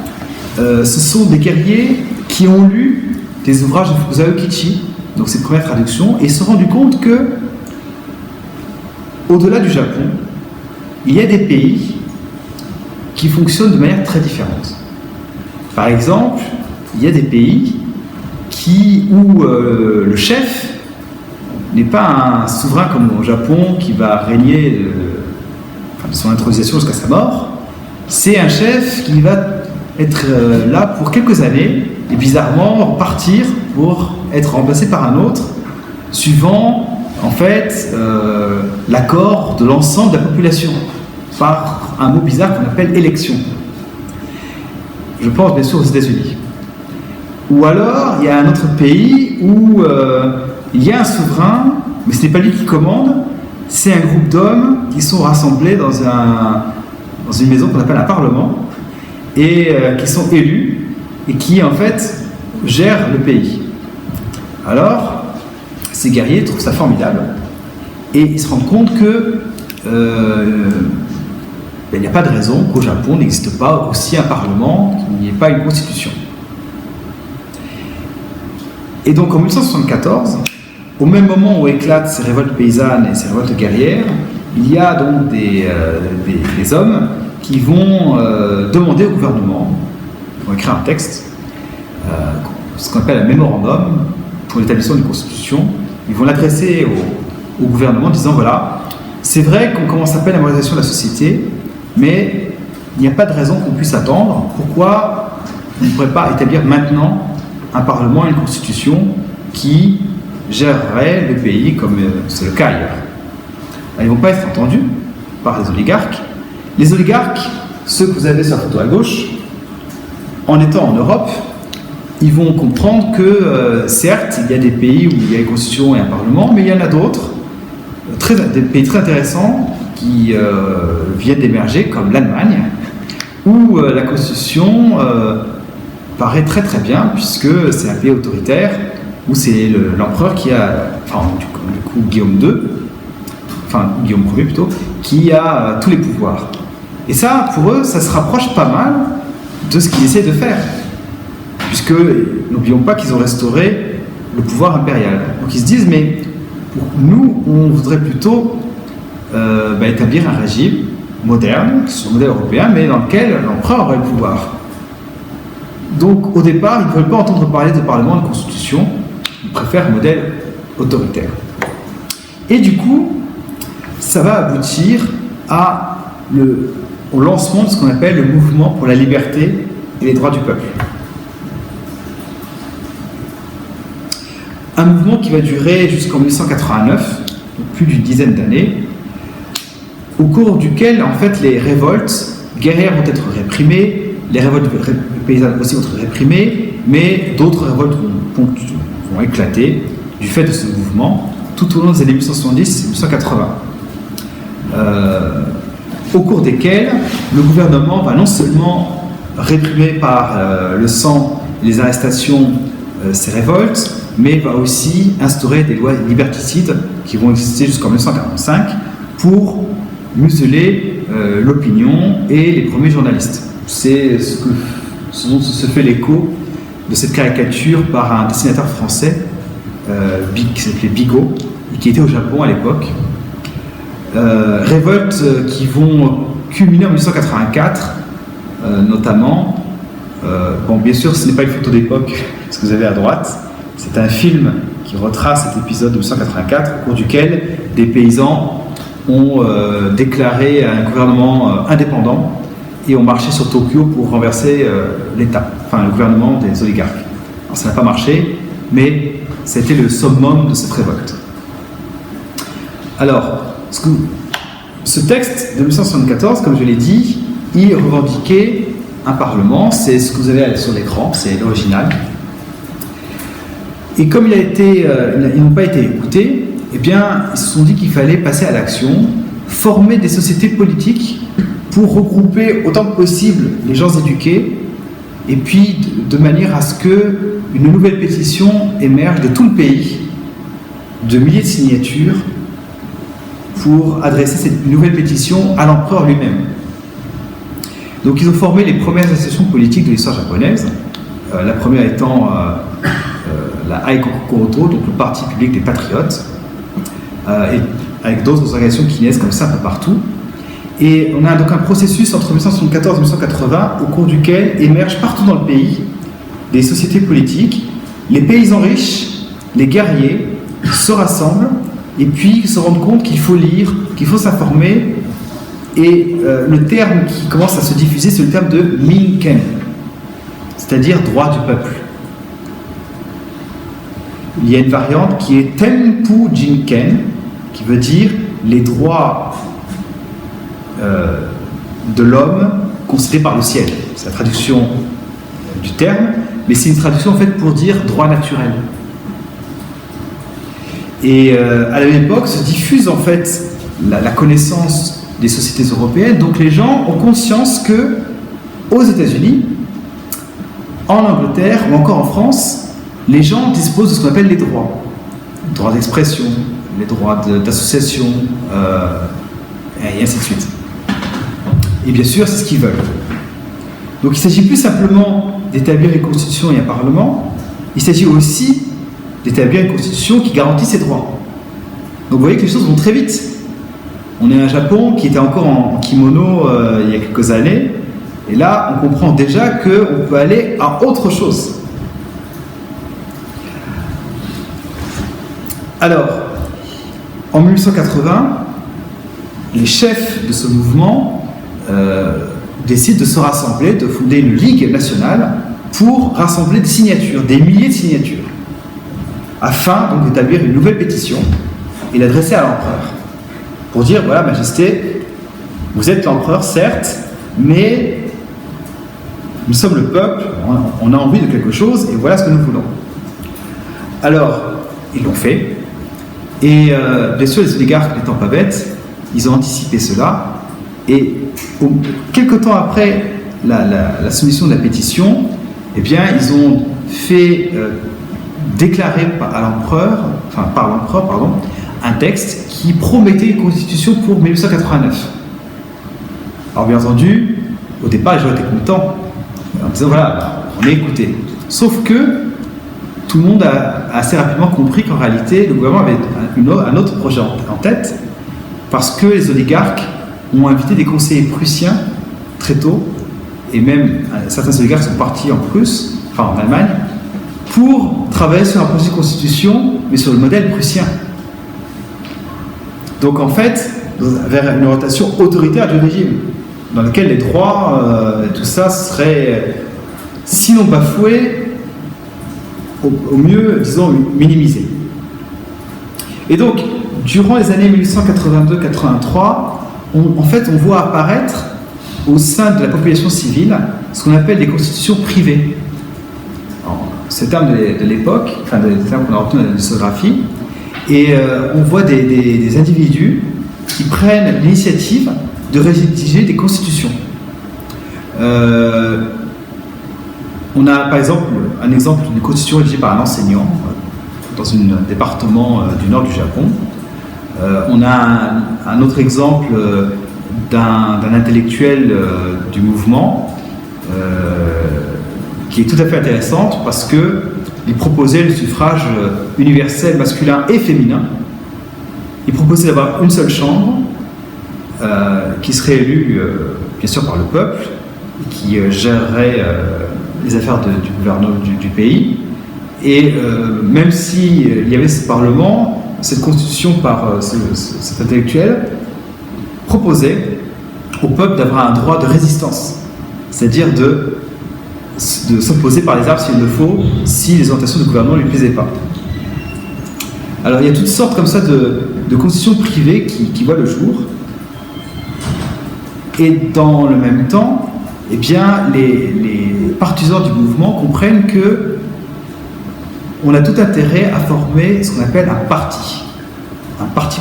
ce sont des guerriers qui ont lu des ouvrages de Fukuzao Kichi, donc cette première traduction, et se sont rendus compte que, au-delà du Japon, il y a des pays qui fonctionnent de manière très différente. Par exemple, il y a des pays où le chef n'est pas un souverain comme au Japon qui va régner de son intronisation jusqu'à sa mort. C'est un chef qui va être là pour quelques années et bizarrement partir pour être remplacé par un autre, suivant en fait l'accord de l'ensemble de la population, par un mot bizarre qu'on appelle élection. Je pense bien sûr aux États-Unis. Ou alors, il y a un autre pays où il y a un souverain, mais ce n'est pas lui qui commande, c'est un groupe d'hommes qui sont rassemblés dans une maison qu'on appelle un parlement, et qui sont élus, et qui en fait gèrent le pays. Alors, ces guerriers trouvent ça formidable, et ils se rendent compte que il n'y a pas de raison qu'au Japon n'existe pas aussi un parlement, qu'il n'y ait pas une constitution. Et donc en 1874, au même moment où éclatent ces révoltes paysannes et ces révoltes guerrières, il y a donc des hommes qui vont demander au gouvernement, ils vont écrire un texte, ce qu'on appelle un mémorandum pour l'établissement d'une constitution. Ils vont l'adresser au gouvernement en disant voilà, c'est vrai qu'on commence à peine la modernisation de la société, mais il n'y a pas de raison qu'on puisse attendre. Pourquoi on ne pourrait pas établir maintenant un parlement et une constitution qui gérerait le pays comme c'est le cas ailleurs? Ils ne vont pas être entendus par les oligarques. Les oligarques, ceux que vous avez sur la photo à gauche, en étant en Europe, ils vont comprendre que certes, il y a des pays où il y a une constitution et un parlement, mais il y en a d'autres, des pays très intéressants qui viennent d'émerger, comme l'Allemagne, où la constitution paraît très très bien, puisque c'est un pays autoritaire, où c'est l'empereur qui a, enfin du coup Guillaume Ier plutôt, qui a tous les pouvoirs. Et ça, pour eux, ça se rapproche pas mal de ce qu'ils essaient de faire, puisque n'oublions pas qu'ils ont restauré le pouvoir impérial. Donc ils se disent, mais pour nous, on voudrait plutôt établir un régime moderne, qui soit un modèle européen, mais dans lequel l'empereur aurait le pouvoir. Donc au départ, ils ne veulent pas entendre parler de parlement, de constitution, ils préfèrent un modèle autoritaire. Et du coup, ça va aboutir au lancement de ce qu'on appelle le mouvement pour la liberté et les droits du peuple. Un mouvement qui va durer jusqu'en 1989, donc plus d'une dizaine d'années, au cours duquel, en fait, les révoltes guerrières vont être réprimées, les révoltes paysannes aussi vont être réprimées, mais d'autres révoltes vont éclater du fait de ce mouvement tout au long des années 1970 et 1980. Au cours desquels le gouvernement va non seulement réprimer par le sang les arrestations, ces révoltes, mais va aussi instaurer des lois liberticides qui vont exister jusqu'en 1945 pour museler l'opinion et les premiers journalistes. C'est ce dont se fait l'écho de cette caricature par un dessinateur français qui s'appelait Bigot et qui était au Japon à l'époque. Révoltes qui vont culminer en 1984 notamment. Bon, bien sûr, ce n'est pas une photo d'époque, ce que vous avez à droite. C'est un film qui retrace cet épisode de 1984, au cours duquel des paysans ont déclaré un gouvernement indépendant et ont marché sur Tokyo pour renverser l'État, enfin le gouvernement des oligarques. Alors, ça n'a pas marché, mais c'était le summum de cette révolte. Alors, ce texte de 1974, comme je l'ai dit, il revendiquait un parlement, c'est ce que vous avez sur l'écran, c'est l'original. Et comme ils n'ont pas été écoutés, eh bien, ils se sont dit qu'il fallait passer à l'action, former des sociétés politiques pour regrouper autant que possible les gens éduqués, et puis de manière à ce qu'une nouvelle pétition émerge de tout le pays, de milliers de signatures, pour adresser cette nouvelle pétition à l'empereur lui-même. Donc ils ont formé les premières associations politiques de l'histoire japonaise, la première étant la Aikokuroto, donc le Parti public des patriotes, et avec d'autres organisations qui naissent comme ça un peu partout. Et on a donc un processus entre 1974 et 1980 au cours duquel émergent partout dans le pays des sociétés politiques, les paysans riches, les guerriers se rassemblent et puis se rendent compte qu'il faut lire, qu'il faut s'informer. Et le terme qui commence à se diffuser, c'est le terme de Minken, c'est-à-dire droit du peuple. Il y a une variante qui est Tenpu Jinken, qui veut dire les droits de l'homme concédés par le ciel. C'est la traduction du terme, mais c'est une traduction en fait pour dire droit naturel. Et à la même époque se diffuse en fait la connaissance des sociétés européennes, donc les gens ont conscience que aux États-Unis, en Angleterre ou encore en France, les gens disposent de ce qu'on appelle les droits d'expression, les droits d'association, et ainsi de suite. Et bien sûr, c'est ce qu'ils veulent. Donc il ne s'agit plus simplement d'établir une constitution et un parlement, il s'agit aussi d'établir une constitution qui garantit ces droits. Donc vous voyez que les choses vont très vite. On est un Japon qui était encore en kimono il y a quelques années, et là on comprend déjà qu'on peut aller à autre chose. Alors, en 1880, les chefs de ce mouvement décident de se rassembler, de fonder une ligue nationale pour rassembler des signatures, des milliers de signatures, afin donc d'établir une nouvelle pétition et l'adresser à l'empereur. Pour dire, voilà, Majesté, vous êtes l'empereur, certes, mais nous sommes le peuple, on a envie de quelque chose, et voilà ce que nous voulons. Alors, ils l'ont fait, et bien sûr, les oligarques n'étant pas bêtes, ils ont anticipé cela, et quelque temps après la soumission de la pétition, eh bien, ils ont fait déclarer par l'empereur, un texte qui promettait une constitution pour 1889. Alors bien entendu, au départ, les gens étaient contents, en disant voilà, on est écouté. Sauf que tout le monde a assez rapidement compris qu'en réalité, le gouvernement avait un autre projet en tête, parce que les oligarques ont invité des conseillers prussiens très tôt, et même certains oligarques sont partis en Prusse, enfin en Allemagne, pour travailler sur un projet de constitution, mais sur le modèle prussien. Donc en fait, vers une orientation autoritaire du régime, dans lequel les droits, tout ça serait, sinon bafoué, au mieux, disons, minimisé. Et donc, durant les années 1882-83, on voit apparaître au sein de la population civile ce qu'on appelle des constitutions privées. C'est le terme de l'époque, enfin des termes qu'on a retenus dans la historiographie, et on voit des individus qui prennent l'initiative de rédiger des constitutions. On a par exemple un exemple d'une constitution rédigée par un enseignant dans un département du nord du Japon. On a un autre exemple d'un intellectuel du mouvement qui est tout à fait intéressante parce qu'il proposait le suffrage universel masculin et féminin. Il proposait d'avoir une seule chambre qui serait élue bien sûr par le peuple qui gérerait les affaires du gouvernement du pays. Et même s'il y avait ce Parlement, cette constitution par cet intellectuel proposait au peuple d'avoir un droit de résistance, c'est-à-dire de s'opposer par les armes s'il le faut, si les orientations du gouvernement ne lui plaisaient pas. Alors il y a toutes sortes comme ça de constitutions privées qui voient le jour. Et dans le même temps, eh bien, les partisans du mouvement comprennent que on a tout intérêt à former ce qu'on appelle un parti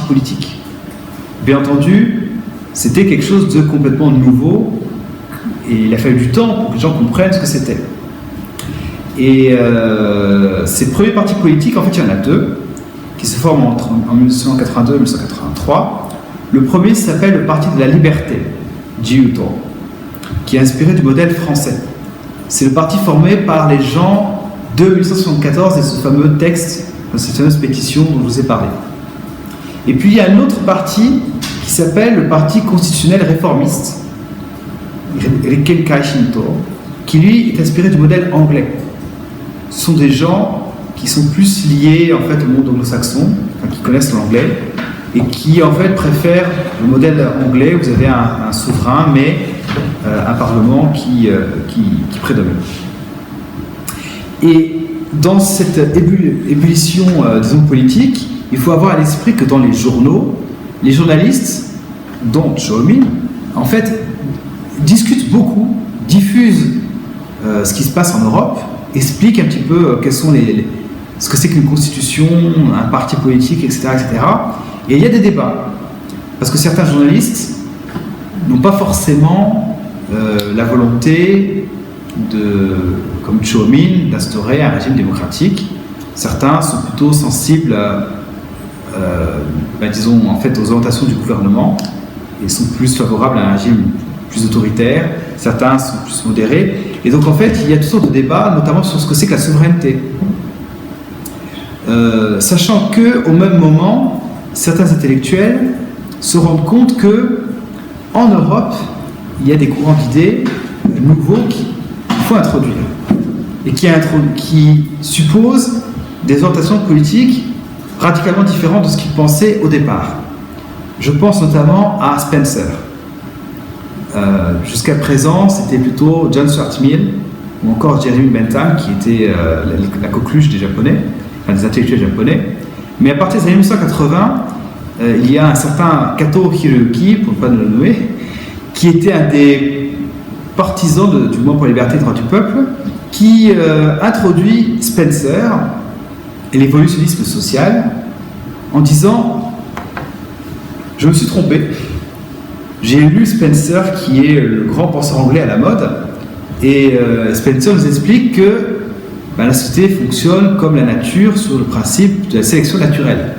politique. Bien entendu, c'était quelque chose de complètement nouveau et il a fallu du temps pour que les gens comprennent ce que c'était. Et ces premiers partis politiques, en fait, il y en a deux qui se forment en 1982 et 1983. Le premier s'appelle le Parti de la Liberté, Jiuto, qui est inspiré du modèle français. C'est le parti formé par les gens de 1874 et ce fameux texte, cette fameuse pétition dont je vous ai parlé. Et puis il y a un autre parti qui s'appelle le Parti constitutionnel réformiste, Rikken Shinto, qui lui est inspiré du modèle anglais. Ce sont des gens qui sont plus liés en fait au monde anglo-saxon, enfin, qui connaissent l'anglais et qui en fait préfèrent le modèle anglais. Vous avez un souverain, mais un parlement qui prédomine. Et dans cette ébullition des hommes politiques, il faut avoir à l'esprit que dans les journaux, les journalistes, dont Choi Min, en fait, discutent beaucoup, diffusent ce qui se passe en Europe, expliquent un petit peu quels sont ce que c'est qu'une constitution, un parti politique, etc., etc. Et il y a des débats, parce que certains journalistes n'ont pas forcément la volonté comme Choi Min, d'instaurer un régime démocratique. Certains sont plutôt sensibles disons, en fait, aux orientations du gouvernement et sont plus favorables à un régime plus autoritaire. Certains sont plus modérés. Et donc, en fait, il y a toutes sortes de débats, notamment sur ce que c'est que la souveraineté. Sachant qu'au même moment, certains intellectuels se rendent compte qu'en Europe, il y a des courants d'idées nouveaux qu'il faut introduire et qui supposent des orientations politiques radicalement différentes de ce qu'ils pensaient au départ. Je pense notamment à Spencer. Jusqu'à présent, c'était plutôt John Stuart Mill ou encore Jeremy Bentham qui était la coqueluche des Japonais, enfin des intellectuels japonais. Mais à partir des années 1980, il y a un certain Kato Hiroyuki, pour ne pas le nommer, qui était un des partisans du mouvement pour la liberté et le droit du peuple, qui introduit Spencer et l'évolutionnisme social en disant « Je me suis trompé, j'ai lu Spencer qui est le grand penseur anglais à la mode et Spencer nous explique que la société fonctionne comme la nature sur le principe de la sélection naturelle.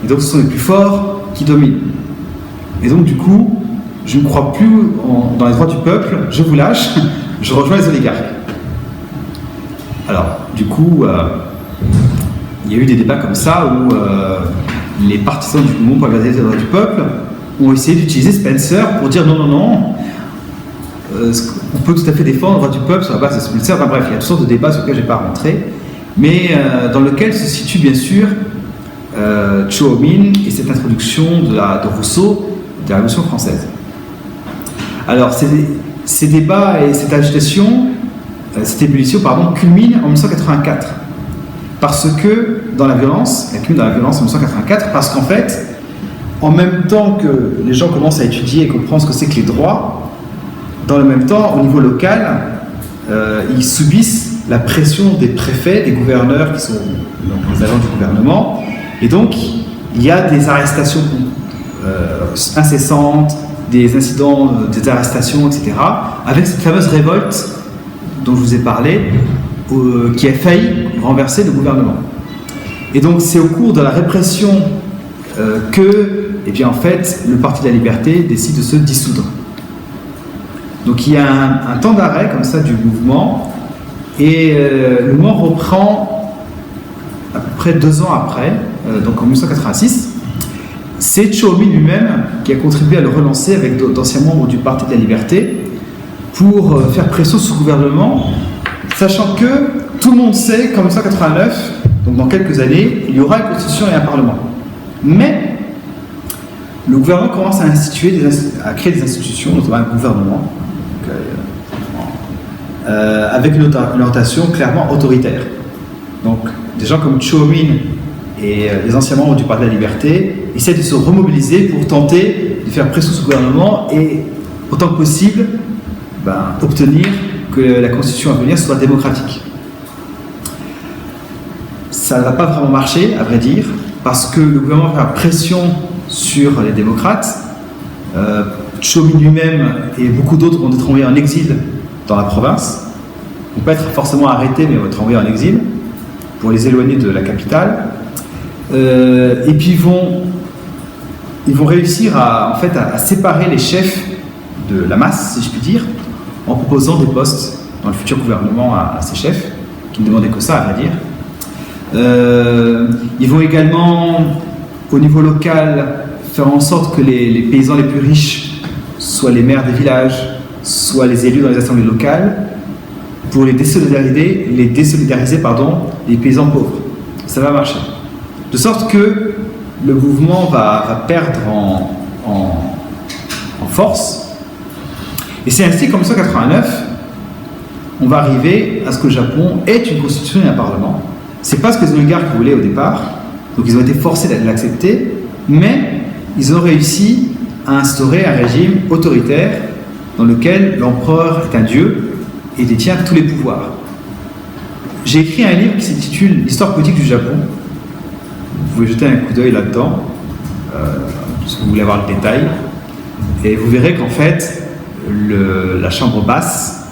Et donc ce sont les plus forts qui dominent. Et donc du coup, je ne crois plus dans les droits du peuple, je vous lâche, je rejoins les oligarques. » Alors, du coup, il y a eu des débats comme ça où les partisans du mouvement pour la liberté et le droit du peuple ont essayé d'utiliser Spencer pour dire non, on peut tout à fait défendre le droit du peuple sur la base de Spencer. Enfin bref, il y a toutes sortes de débats sur lesquels je ne vais pas rentrer, mais dans lequel se situe bien sûr Choi Min et cette introduction de Rousseau de la Révolution française. Alors, ces débats et cette agitation, cette ébullition, culmine en 1984. Parce que elle culmine dans la violence en 1984, parce qu'en fait, en même temps que les gens commencent à étudier et comprendre ce que c'est que les droits, dans le même temps, au niveau local, ils subissent la pression des préfets, des gouverneurs qui sont donc, les agents du gouvernement, et donc il y a des arrestations incessantes, des incidents, des arrestations, etc., avec cette fameuse révolte dont je vous ai parlé, qui a failli renverser le gouvernement. Et donc c'est au cours de la répression que, en fait, le Parti de la Liberté décide de se dissoudre. Donc il y a un temps d'arrêt comme ça du mouvement, et le mouvement reprend à peu près 2 ans après, donc en 1986. C'est Choi Min lui-même qui a contribué à le relancer avec d'anciens membres du Parti de la Liberté, pour faire pression sur le gouvernement, sachant que tout le monde sait qu'en 1989, donc dans quelques années, il y aura une constitution et un parlement. Mais le gouvernement commence à créer des institutions, notamment un gouvernement, avec une orientation clairement autoritaire. Donc des gens comme Chô Min et les anciens membres du Parti de la Liberté essaient de se remobiliser pour tenter de faire pression sur le gouvernement et, autant que possible, obtenir que la constitution à venir soit démocratique. Ça ne va pas vraiment marcher, à vrai dire, parce que le gouvernement va faire pression sur les démocrates. Chô Min lui-même et beaucoup d'autres vont être envoyés en exil dans la province. Ils ne vont pas être forcément arrêtés, mais vont être envoyés en exil pour les éloigner de la capitale. Et puis ils vont réussir à séparer les chefs de la masse, si je puis dire, en proposant des postes dans le futur gouvernement à ces chefs, qui ne demandaient que ça, à vrai dire. Ils vont également, au niveau local, faire en sorte que les paysans les plus riches soient les maires des villages, soient les élus dans les assemblées locales, pour les désolidariser des paysans pauvres. Ça va marcher. De sorte que le mouvement va perdre en force. Et c'est ainsi qu'en 1989, on va arriver à ce que le Japon ait une constitution et un parlement. C'est pas ce que les oligarques voulaient au départ, donc ils ont été forcés de l'accepter, mais ils ont réussi à instaurer un régime autoritaire dans lequel l'empereur est un dieu et détient tous les pouvoirs. J'ai écrit un livre qui s'intitule « L'histoire politique du Japon ». Vous pouvez jeter un coup d'œil là-dedans, si vous voulez avoir le détail, et vous verrez qu'en fait, la chambre basse,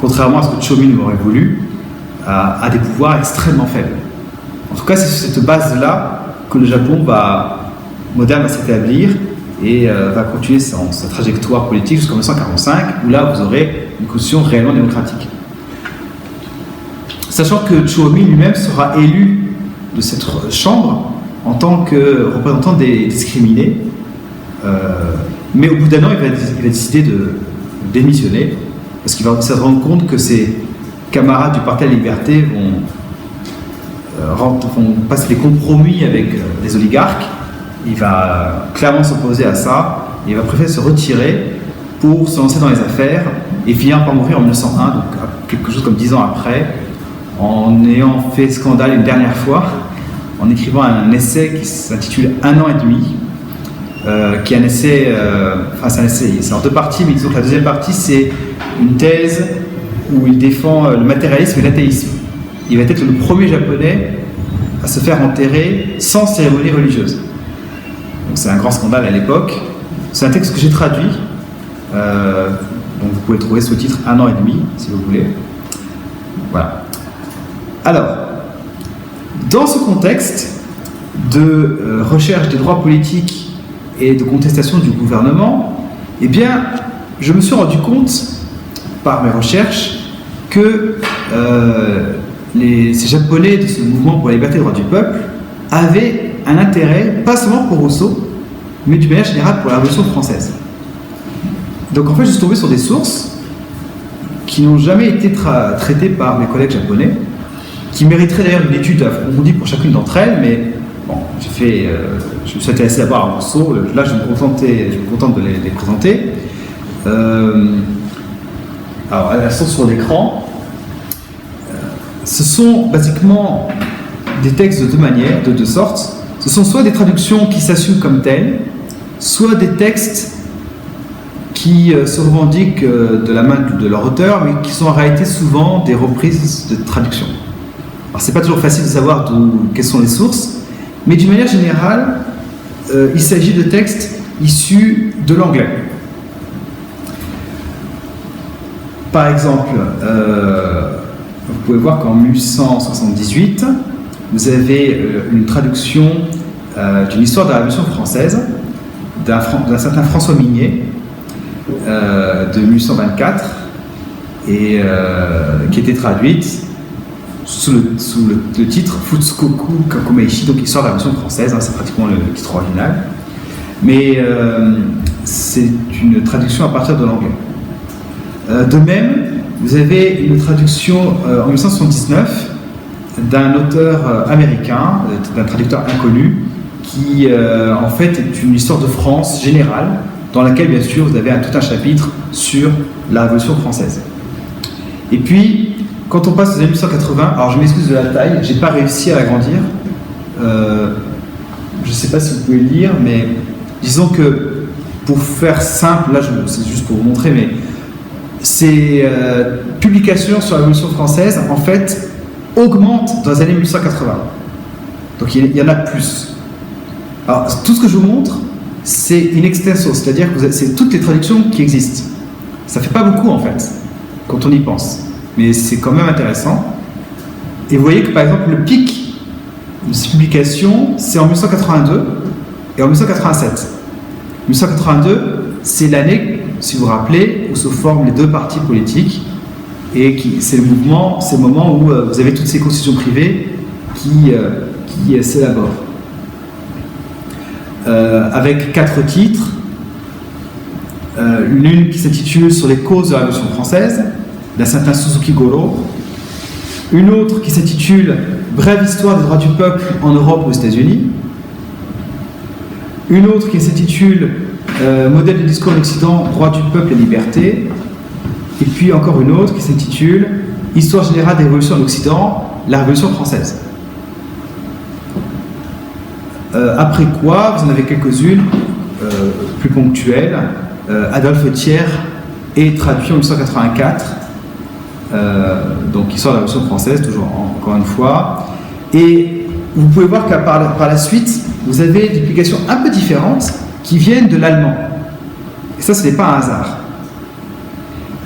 contrairement à ce que Chô Min aurait voulu, a des pouvoirs extrêmement faibles. En tout cas, c'est sur cette base-là que le Japon moderne va s'établir et va continuer sa trajectoire politique jusqu'en 1945, où là, vous aurez une constitution réellement démocratique. Sachant que Chô Min lui-même sera élu de cette chambre en tant que représentant des discriminés, mais au bout d'un an, il va décider de démissionner, parce qu'il va se rendre compte que ses camarades du Parti de la Liberté vont passer des compromis avec les oligarques. Il va clairement s'opposer à ça, et il va préférer se retirer pour se lancer dans les affaires et finir par mourir en 1901, donc quelque chose comme 10 ans après, en ayant fait scandale une dernière fois, en écrivant un essai qui s'intitule « 1 an et demi », qui est un essai, c'est en 2 parties, mais disons que la deuxième partie, c'est une thèse où il défend le matérialisme et l'athéisme. Il va être le premier japonais à se faire enterrer sans cérémonie religieuse. Donc c'est un grand scandale à l'époque. C'est un texte que j'ai traduit, donc vous pouvez le trouver sous le titre « 1 an et demi » si vous voulez. Voilà. Alors, dans ce contexte de recherche des droits politiques et de contestation du gouvernement, eh bien, je me suis rendu compte, par mes recherches, que ces Japonais de ce mouvement pour la liberté et les droits du peuple avaient un intérêt, pas seulement pour Rousseau, mais d'une manière générale pour la Révolution française. Donc en fait, je suis tombé sur des sources qui n'ont jamais été traitées par mes collègues japonais, qui mériteraient d'ailleurs une étude approfondie pour chacune d'entre elles, mais bon, je me suis intéressé d'abord à Rousseau, là je me contente de les présenter. Alors elles sont sur l'écran. Ce sont basiquement des textes de 2 manières, de 2 sortes. Ce sont soit des traductions qui s'assument comme telles, soit des textes qui se revendiquent de la main de leur auteur, mais qui sont en réalité souvent des reprises de traduction. Alors c'est pas toujours facile de savoir quelles sont les sources, mais d'une manière générale, il s'agit de textes issus de l'anglais. Par exemple, vous pouvez voir qu'en 1878, vous avez une traduction d'une histoire de la Révolution française d'un certain François Mignet de 1824 et qui était traduite sous le titre Futsukoku Kakomeishi, donc histoire de la Révolution française, c'est pratiquement le titre original, mais c'est une traduction à partir de l'anglais. De même, vous avez une traduction en 1979 d'un auteur américain, d'un traducteur inconnu, qui en fait est une histoire de France générale, dans laquelle bien sûr vous avez tout un chapitre sur la Révolution française. Et puis, quand on passe aux années 1880, alors je m'excuse de la taille, j'ai pas réussi à l'agrandir. Je sais pas si vous pouvez le lire, mais disons que pour faire simple, là c'est juste pour vous montrer, mais ces publications sur la Révolution française, en fait, augmentent dans les années 1880. Donc il y en a plus. Alors, tout ce que je vous montre, c'est in extenso, c'est-à-dire que c'est toutes les traductions qui existent. Ça fait pas beaucoup, en fait, quand on y pense. Mais c'est quand même intéressant. Et vous voyez que, par exemple, le pic de ces publications, c'est en 1982 et en 1987. 1982, c'est l'année, si vous vous rappelez, où se forment les deux partis politiques et c'est le moment où vous avez toutes ces constitutions privées qui s'élaborent. Avec 4 titres, l'une qui s'intitule « Sur les causes de la Révolution française » d'un certain Suzuki Goro, une autre qui s'intitule « Brève histoire des droits du peuple en Europe et aux États-Unis », une autre qui s'intitule Modèle de discours en Occident, droits du peuple et liberté, et puis encore une autre qui s'intitule Histoire générale des révolutions en Occident, la Révolution française. Après quoi, vous en avez quelques-unes plus ponctuelles. Adolphe Thiers est traduit en 1984, donc Histoire de la Révolution française, toujours encore une fois. Et vous pouvez voir que par la suite, vous avez des publications un peu différentes qui viennent de l'allemand. Et ça, ce n'est pas un hasard.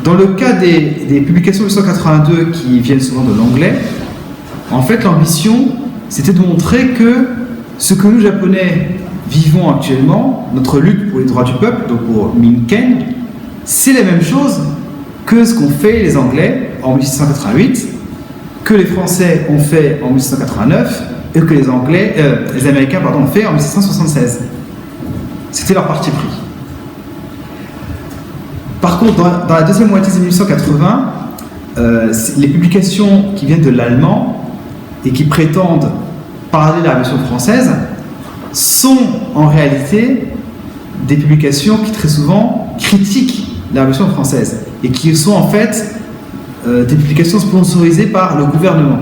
Dans le cas des publications de 1982 qui viennent souvent de l'anglais, en fait, l'ambition, c'était de montrer que ce que nous, Japonais, vivons actuellement, notre lutte pour les droits du peuple, donc pour Minken, c'est la même chose que ce qu'ont fait les Anglais en 1888, que les Français ont fait en 1889 et que les Américains ont fait en 1776. C'était leur parti pris. Par contre, dans la deuxième moitié des 1880, les publications qui viennent de l'allemand et qui prétendent parler de la Révolution française sont en réalité des publications qui très souvent critiquent la Révolution française et qui sont en fait des publications sponsorisées par le gouvernement.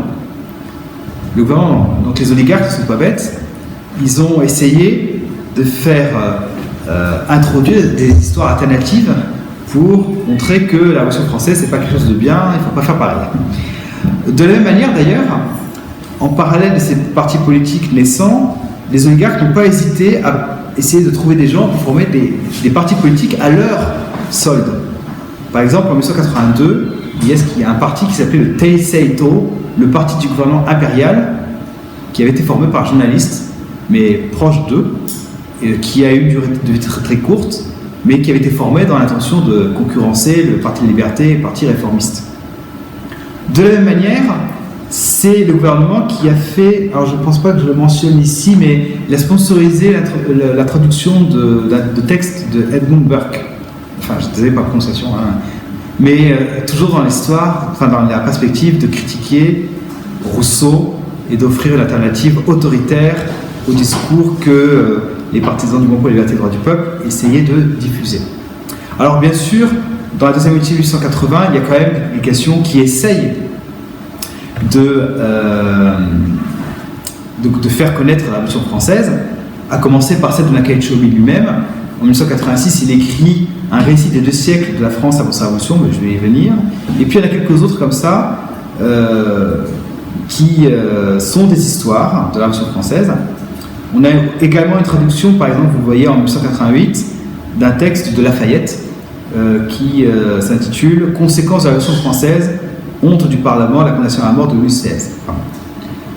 Le gouvernement, donc les oligarques ne sont pas bêtes, ils ont essayé de faire introduire des histoires alternatives pour montrer que la Révolution française c'est pas quelque chose de bien, il ne faut pas faire pareil. De la même manière d'ailleurs, en parallèle de ces partis politiques naissants, les oligarques n'ont pas hésité à essayer de trouver des gens pour former des partis politiques à leur solde. Par exemple, en 1982, il y a un parti qui s'appelait le Teiseito, le parti du gouvernement impérial, qui avait été formé par un journaliste, mais proche d'eux, qui a eu une durée de vie très, très courte, mais qui avait été formé dans l'intention de concurrencer le Parti de Liberté et le Parti réformiste. De la même manière, c'est le gouvernement qui a fait, alors je ne pense pas que je le mentionne ici, mais il a sponsorisé la traduction de textes de Edmund Burke. Enfin, je ne disais pas la prononciation, hein. Mais toujours dans l'histoire, enfin dans la perspective de critiquer Rousseau et d'offrir une alternative autoritaire au discours que les partisans du mouvement pour la liberté et les droits du peuple essayaient de diffuser. Alors bien sûr, dans la deuxième moitié de 1880, il y a quand même des publications qui essayent de faire connaître la Révolution française, à commencer par celle de Nakai Chomi lui-même. En 1986, il écrit un récit des 2 siècles de la France avant sa Révolution, mais je vais y venir. Et puis il y en a quelques autres comme ça, qui sont des histoires de la Révolution française. On a également une traduction, par exemple, vous le voyez en 1988, d'un texte de Lafayette qui s'intitule « Conséquences de la Révolution française, honte du Parlement, la condamnation à la mort de Louis XVI ». Enfin,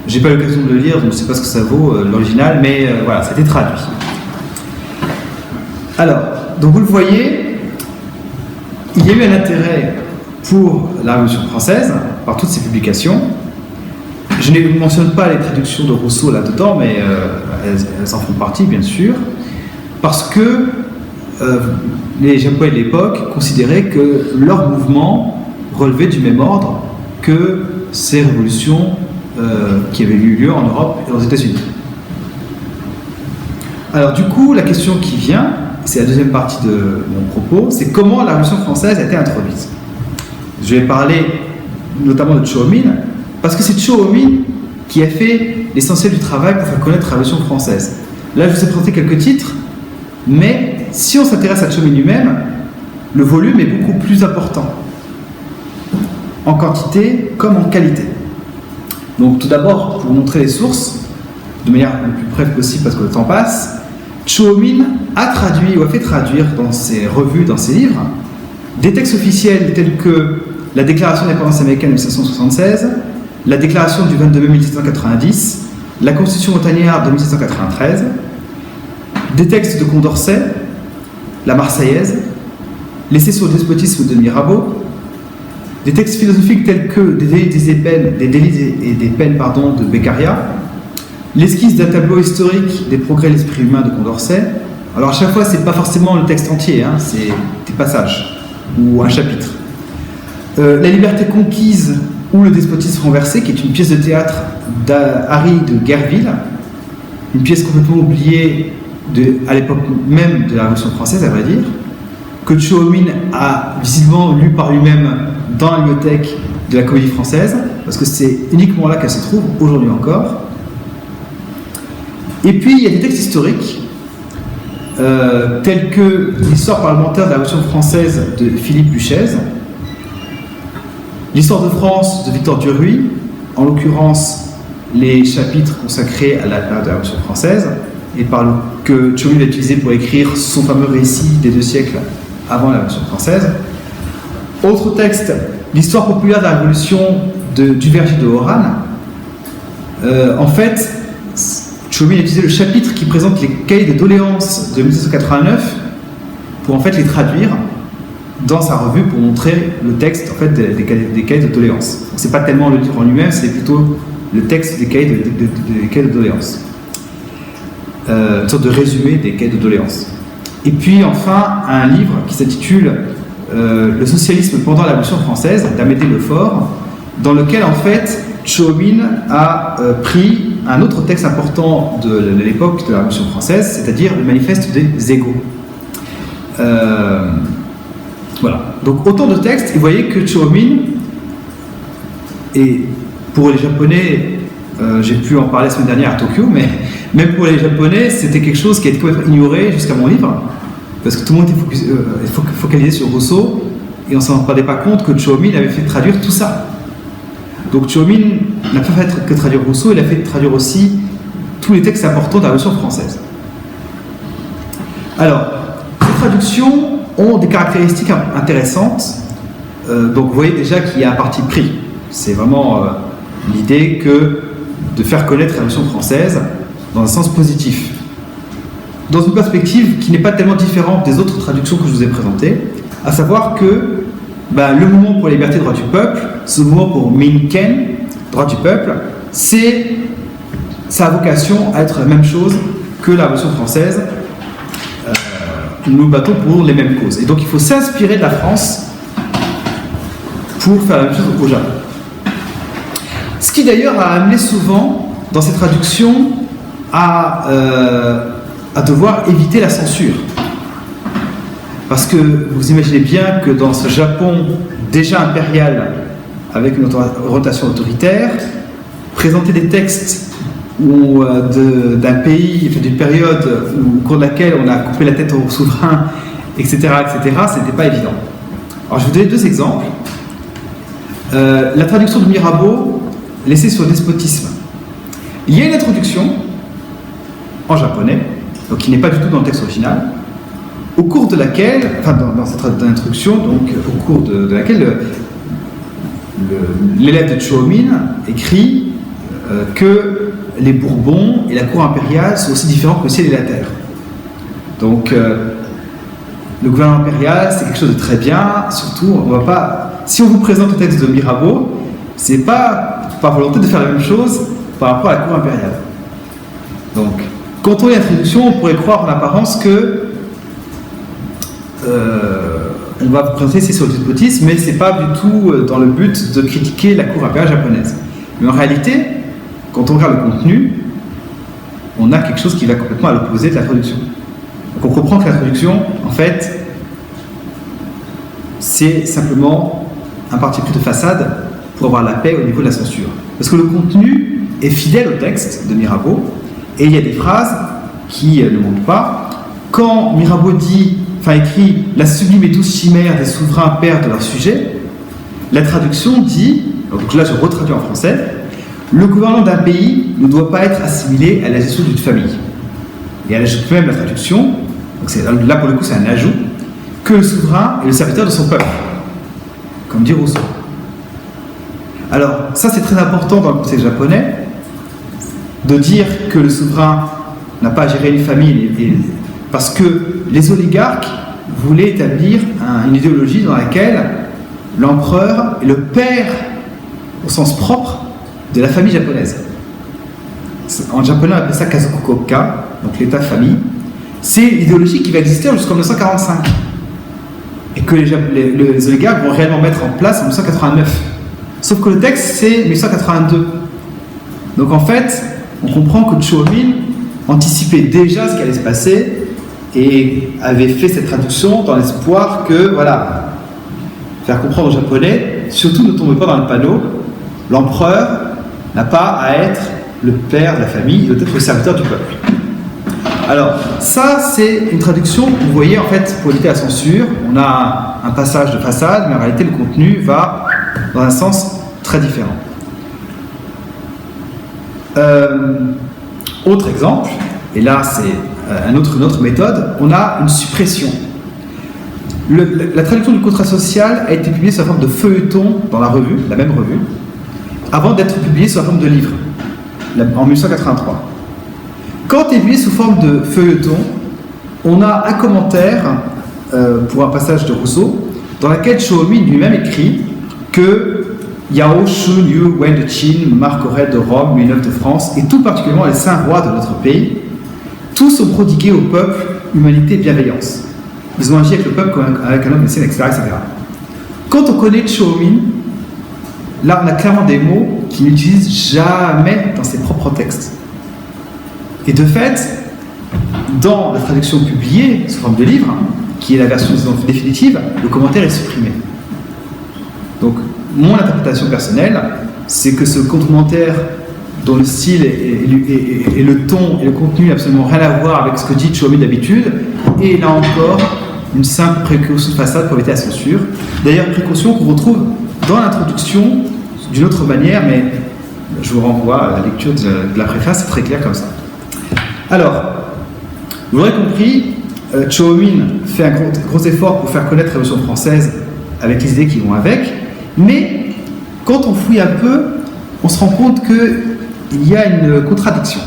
j'ai pas eu l'occasion de le lire, donc je ne sais pas ce que ça vaut, l'original, mais voilà, ça a été traduit. Alors, donc vous le voyez, il y a eu un intérêt pour la Révolution française par toutes ces publications. Je ne mentionne pas les traductions de Rousseau là-dedans, mais elles en font partie, bien sûr, parce que les Japonais de l'époque considéraient que leur mouvement relevait du même ordre que ces révolutions qui avaient eu lieu en Europe et aux États-Unis. Alors du coup, la question qui vient, c'est la deuxième partie de mon propos, c'est comment la Révolution française a été introduite. Je vais parler notamment de Chō Min, parce que c'est Chō Min qui a fait l'essentiel du travail pour faire connaître la Révolution française. Là, je vous ai présenté quelques titres, mais si on s'intéresse à Chō Min lui-même, le volume est beaucoup plus important, en quantité comme en qualité. Donc tout d'abord, pour vous montrer les sources, de manière la plus brève possible parce que le temps passe, Chō Min a traduit ou a fait traduire dans ses revues, dans ses livres, des textes officiels tels que la Déclaration d'indépendance américaine de 1776, la Déclaration du 22 mai 1790, la Constitution montagnarde de 1793, des textes de Condorcet, la Marseillaise, l'essai sur le despotisme de Mirabeau, des textes philosophiques tels que des délits et des peines de Beccaria, l'esquisse d'un tableau historique des progrès de l'esprit humain de Condorcet. Alors à chaque fois, c'est pas forcément le texte entier, hein, c'est des passages ou un chapitre. La liberté conquise ou le despotisme renversé, qui est une pièce de théâtre d'Harry de Guerville, une pièce complètement oubliée à l'époque même de la Révolution française, à vrai dire, que Chō Min a visiblement lu par lui-même dans la bibliothèque de la Comédie Française, parce que c'est uniquement là qu'elle se trouve, aujourd'hui encore. Et puis il y a des textes historiques, tels que l'histoire parlementaire de la Révolution française de Philippe Buchez, l'histoire de France de Victor Duruy, en l'occurrence les chapitres consacrés à la période de la Révolution française, et que Chō Min a utilisé pour écrire son fameux récit des 2 siècles avant la Révolution française. Autre texte, l'histoire populaire de la Révolution du Verger de Oran. En fait, Chō Min a utilisé le chapitre qui présente les cahiers de doléances de 1789 pour en fait les traduire dans sa revue pour montrer le texte en fait, des cahiers de doléances. C'est pas tellement le livre en lui-même, c'est plutôt le texte des cahiers de doléances. Une sorte de résumé des cahiers de doléances. Et puis enfin, un livre qui s'intitule Le socialisme pendant la Révolution française d'Amédée Lefort, dans lequel en fait Chō Min a pris un autre texte important de l'époque de la Révolution française, c'est-à-dire le manifeste des égaux. Voilà. Donc autant de textes, et vous voyez que Chō Min, et pour les Japonais, j'ai pu en parler la semaine dernière à Tokyo, mais même pour les Japonais, c'était quelque chose qui a été complètement ignoré jusqu'à mon livre, parce que tout le monde était focalisé sur Rousseau, et on ne s'en rendait pas compte que Chō Min avait fait traduire tout ça. Donc Chō Min n'a pas fait que traduire Rousseau, il a fait traduire aussi tous les textes importants de la Révolution française. Alors, ces traductions ont des caractéristiques intéressantes. Donc vous voyez déjà qu'il y a un parti pris. C'est vraiment l'idée de faire connaître la Révolution française dans un sens positif. Dans une perspective qui n'est pas tellement différente des autres traductions que je vous ai présentées, à savoir que le mouvement pour la liberté et droit du peuple, ce mouvement pour Minken, droit du peuple, ça a vocation à être la même chose que la Révolution française. Nous nous battons pour les mêmes causes. Et donc il faut s'inspirer de la France pour faire la même chose au Japon. Ce qui d'ailleurs a amené souvent, dans ces traductions, à devoir éviter la censure. Parce que vous imaginez bien que dans ce Japon déjà impérial, avec une rotation autoritaire, présenter des textes d'un pays, d'une période au cours de laquelle on a coupé la tête au souverain, etc., ce n'était pas évident. Alors je vais vous donner 2 exemples. La traduction de Mirabeau, l'essai sur le despotisme. Il y a une introduction en japonais, donc qui n'est pas du tout dans le texte original, au cours de laquelle, dans cette introduction, donc au cours de laquelle l'élève de Chō Min écrit que les Bourbons et la cour impériale sont aussi différents que le ciel et la terre. Donc, le gouvernement impérial, c'est quelque chose de très bien, surtout, si on vous présente le texte de Mirabeau, c'est pas par volonté de faire la même chose par rapport à la cour impériale. Donc, quand on lit l'introduction, on pourrait croire en apparence que on va présenter ces sur le despotisme, mais c'est pas du tout dans le but de critiquer la cour impériale japonaise. Mais en réalité, quand on regarde le contenu, on a quelque chose qui va complètement à l'opposé de la traduction. Donc on comprend que la traduction, en fait, c'est simplement un parti pris de façade pour avoir la paix au niveau de la censure. Parce que le contenu est fidèle au texte de Mirabeau, et il y a des phrases qui ne montent pas. Quand Mirabeau écrit « La sublime et douce chimère des souverains perdent leur sujet », la traduction dit, donc là je retraduis en français, « Le gouvernement d'un pays ne doit pas être assimilé à la gestion d'une famille ». Et elle ajoute même la traduction, donc là pour le coup c'est un ajout, que le souverain est le serviteur de son peuple, comme dit Rousseau. Alors ça c'est très important dans le contexte japonais, de dire que le souverain n'a pas à gérer une famille, parce que les oligarques voulaient établir une idéologie dans laquelle l'empereur est le père, au sens propre, de la famille japonaise. En japonais, on appelle ça Kazokukoka, donc l'état-famille. C'est l'idéologie qui va exister jusqu'en 1945 et que les oligarques vont réellement mettre en place en 1989. Sauf que le texte, c'est 1982. Donc en fait, on comprend que Chōmin anticipait déjà ce qui allait se passer et avait fait cette traduction dans l'espoir que, voilà, faire comprendre aux Japonais, surtout ne tombez pas dans le panneau, l'empereur n'a pas à être le père de la famille, il doit être le serviteur du peuple. Alors, ça, c'est une traduction, vous voyez, en fait, pour éviter la censure, on a un passage de façade, mais en réalité, le contenu va dans un sens très différent. Autre exemple, et là, c'est une autre méthode, on a une suppression. La traduction du contrat social a été publiée sous la forme de feuilleton dans la revue, la même revue, avant d'être publiée sous la forme de livre, en 1983. Quand est publié sous forme de feuilleton, on a un commentaire pour un passage de Rousseau, dans lequel Chōmin lui-même écrit que Yao, Shun, Yu, Wen de Qin, Marc Aurèle de Rome, Louis IX de France, et tout particulièrement les saints rois de notre pays, tous ont prodigué au peuple humanité et bienveillance. Ils ont agi avec le peuple comme avec un homme médecine, etc., etc. Quand on connaît Chōmin, là on a clairement des mots qu'il n'utilise jamais dans ses propres textes. Et de fait, dans la traduction publiée sous forme de livre, qui est la version définitive, le commentaire est supprimé. Donc, mon interprétation personnelle, c'est que ce commentaire dont le style et le ton et le contenu n'ont absolument rien à voir avec ce que dit Chōmin d'habitude, et là encore, une simple précaution de façade pour éviter la censure. D'ailleurs, précaution qu'on retrouve dans l'introduction d'une autre manière, mais je vous renvoie à la lecture de la préface, c'est très clair comme ça. Alors, vous l'aurez compris, Chōmin fait un gros effort pour faire connaître la Révolution française avec les idées qui vont avec, mais quand on fouille un peu, on se rend compte qu'il y a une contradiction.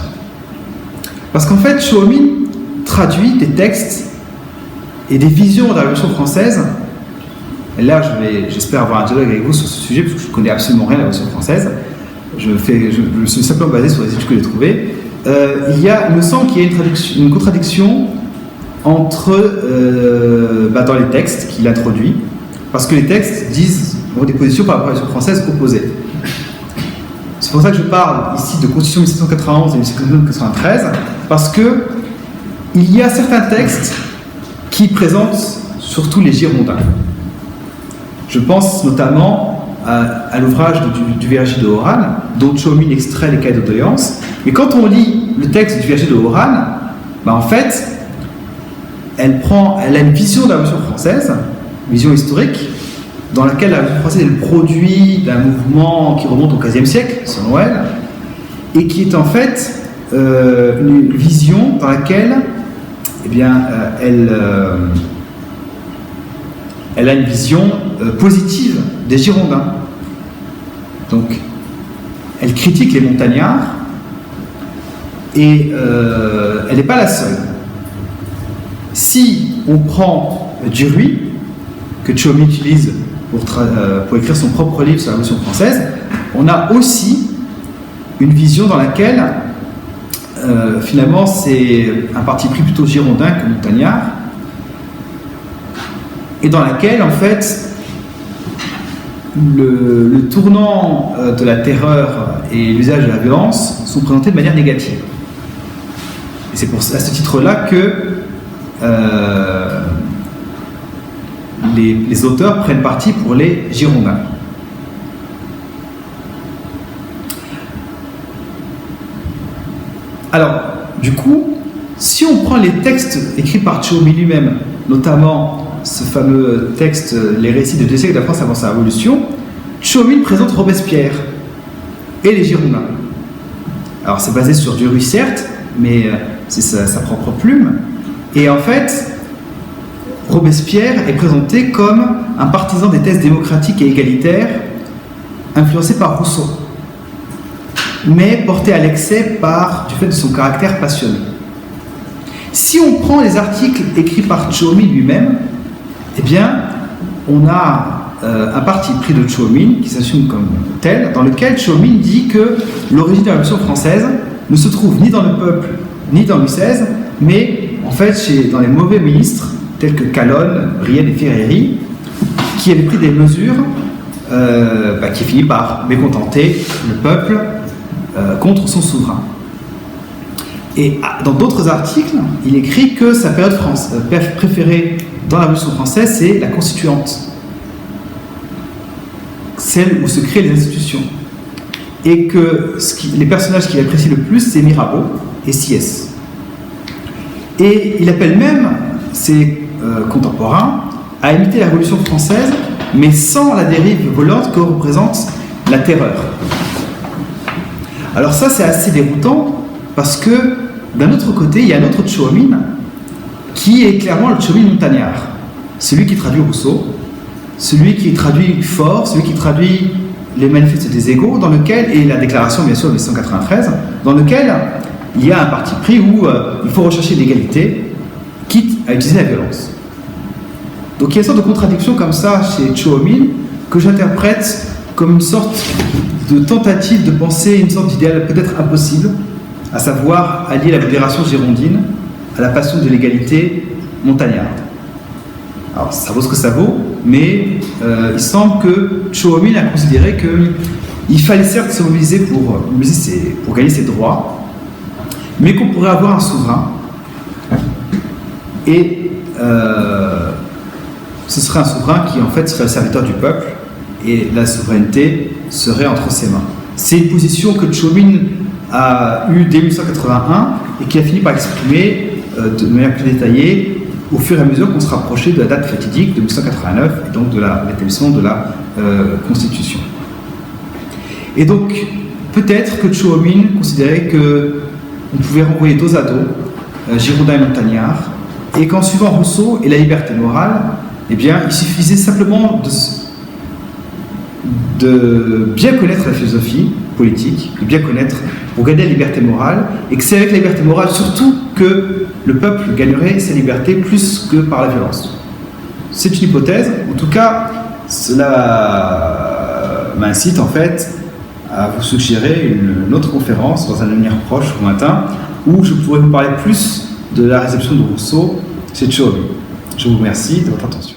Parce qu'en fait, Chōmin traduit des textes et des visions de la Révolution française. Et là, j'espère avoir un dialogue avec vous sur ce sujet, parce que je ne connais absolument rien de la Révolution française. Je me suis simplement basé sur les études que j'ai trouvées. Il me semble qu'il y a une contradiction entre, dans les textes qu'il introduit, parce que les textes ont des positions par rapport à la Révolution française opposées. C'est pour ça que je parle ici de Constitution 1791 et 1793, parce que il y a certains textes qui présentent surtout les Girondins. Je pense notamment à l'ouvrage du Verger de Horan, dont Chōmin extrait les cahiers d'audience. Mais quand on lit le texte du Verger de Horan, en fait, elle a une vision de la Révolution française, une vision historique, dans laquelle la Révolution française est le produit d'un mouvement qui remonte au XVe siècle, selon elle, et qui est en fait une vision dans laquelle elle a une vision positive des Girondins. Donc, elle critique les montagnards, et elle n'est pas la seule. Si on prend Duruy, que Chōmin utilise pour écrire son propre livre sur la Révolution française, on a aussi une vision dans laquelle finalement c'est un parti pris plutôt girondin que montagnard, et dans laquelle, en fait, le tournant de la terreur et l'usage de la violence sont présentés de manière négative. Et c'est à ce titre-là que les auteurs prennent parti pour les Girondins. Alors, du coup, si on prend les textes écrits par Tchiomi lui-même, notamment ce fameux texte « Les récits de 2 siècles de la France avant sa révolution », Tchiomi présente Robespierre et les Girondins. Alors, c'est basé sur Duruy, certes, mais c'est sa propre plume. Et en fait, Robespierre est présenté comme un partisan des thèses démocratiques et égalitaires, influencé par Rousseau, mais porté à l'excès du fait de son caractère passionné. Si on prend les articles écrits par Tchiomi lui-même, eh bien, on a un parti pris de Tchiomi qui s'assume comme tel, dans lequel Tchiomi dit que l'origine de la Révolution française ne se trouve ni dans le peuple, ni dans Louis XVI, mais en fait dans les mauvais ministres, tels que Calonne, Brienne et Ferreri, qui avaient pris des mesures qui finissent par mécontenter le peuple contre son souverain. Et dans d'autres articles, il écrit que sa période préférée dans la Révolution française, c'est la constituante, celle où se créent les institutions. Et que les personnages qu'il apprécie le plus, c'est Mirabeau et Sieyès. Et il appelle même ses contemporains à imiter la Révolution française, mais sans la dérive volante que représente la terreur. Alors ça, c'est assez déroutant, parce que d'un autre côté, il y a un autre Tchiomi qui est clairement le Tchiomi montagnard, celui qui traduit Rousseau, celui qui traduit Faure, celui qui traduit les manifestes des égaux, dans lequel, et la déclaration bien sûr de 1893, dans lequel il y a un parti pris où il faut rechercher l'égalité, quitte à utiliser la violence. Donc il y a une sorte de contradiction comme ça chez Tchiomi que j'interprète comme une sorte de tentative de penser une sorte d'idéal peut-être impossible, à savoir allier la modération girondine à la passion de l'égalité montagnarde. Alors ça vaut ce que ça vaut, mais il semble que Tchiomi a considéré qu'il fallait certes se mobiliser pour gagner ses droits, mais qu'on pourrait avoir un souverain, et ce serait un souverain qui en fait serait le serviteur du peuple, et la souveraineté serait entre ses mains. C'est une position que Tchiomi a eue dès 1881 et qui a fini par exprimer de manière plus détaillée au fur et à mesure qu'on se rapprochait de la date fatidique de 1889 et donc de l'établissement de la Constitution. Et donc, peut-être que Tchiomi considérait qu'on pouvait renvoyer dos à dos Girondins et Montagnards, et qu'en suivant Rousseau et la liberté morale, eh bien, il suffisait simplement de bien connaître la philosophie politique, de bien connaître pour gagner la liberté morale, et que c'est avec la liberté morale surtout que le peuple gagnerait sa liberté plus que par la violence. C'est une hypothèse, en tout cas, cela m'incite en fait à vous suggérer une autre conférence dans un avenir proche ou lointain où je pourrais vous parler plus de la réception de Rousseau chez Tchiomi. Je vous remercie de votre attention.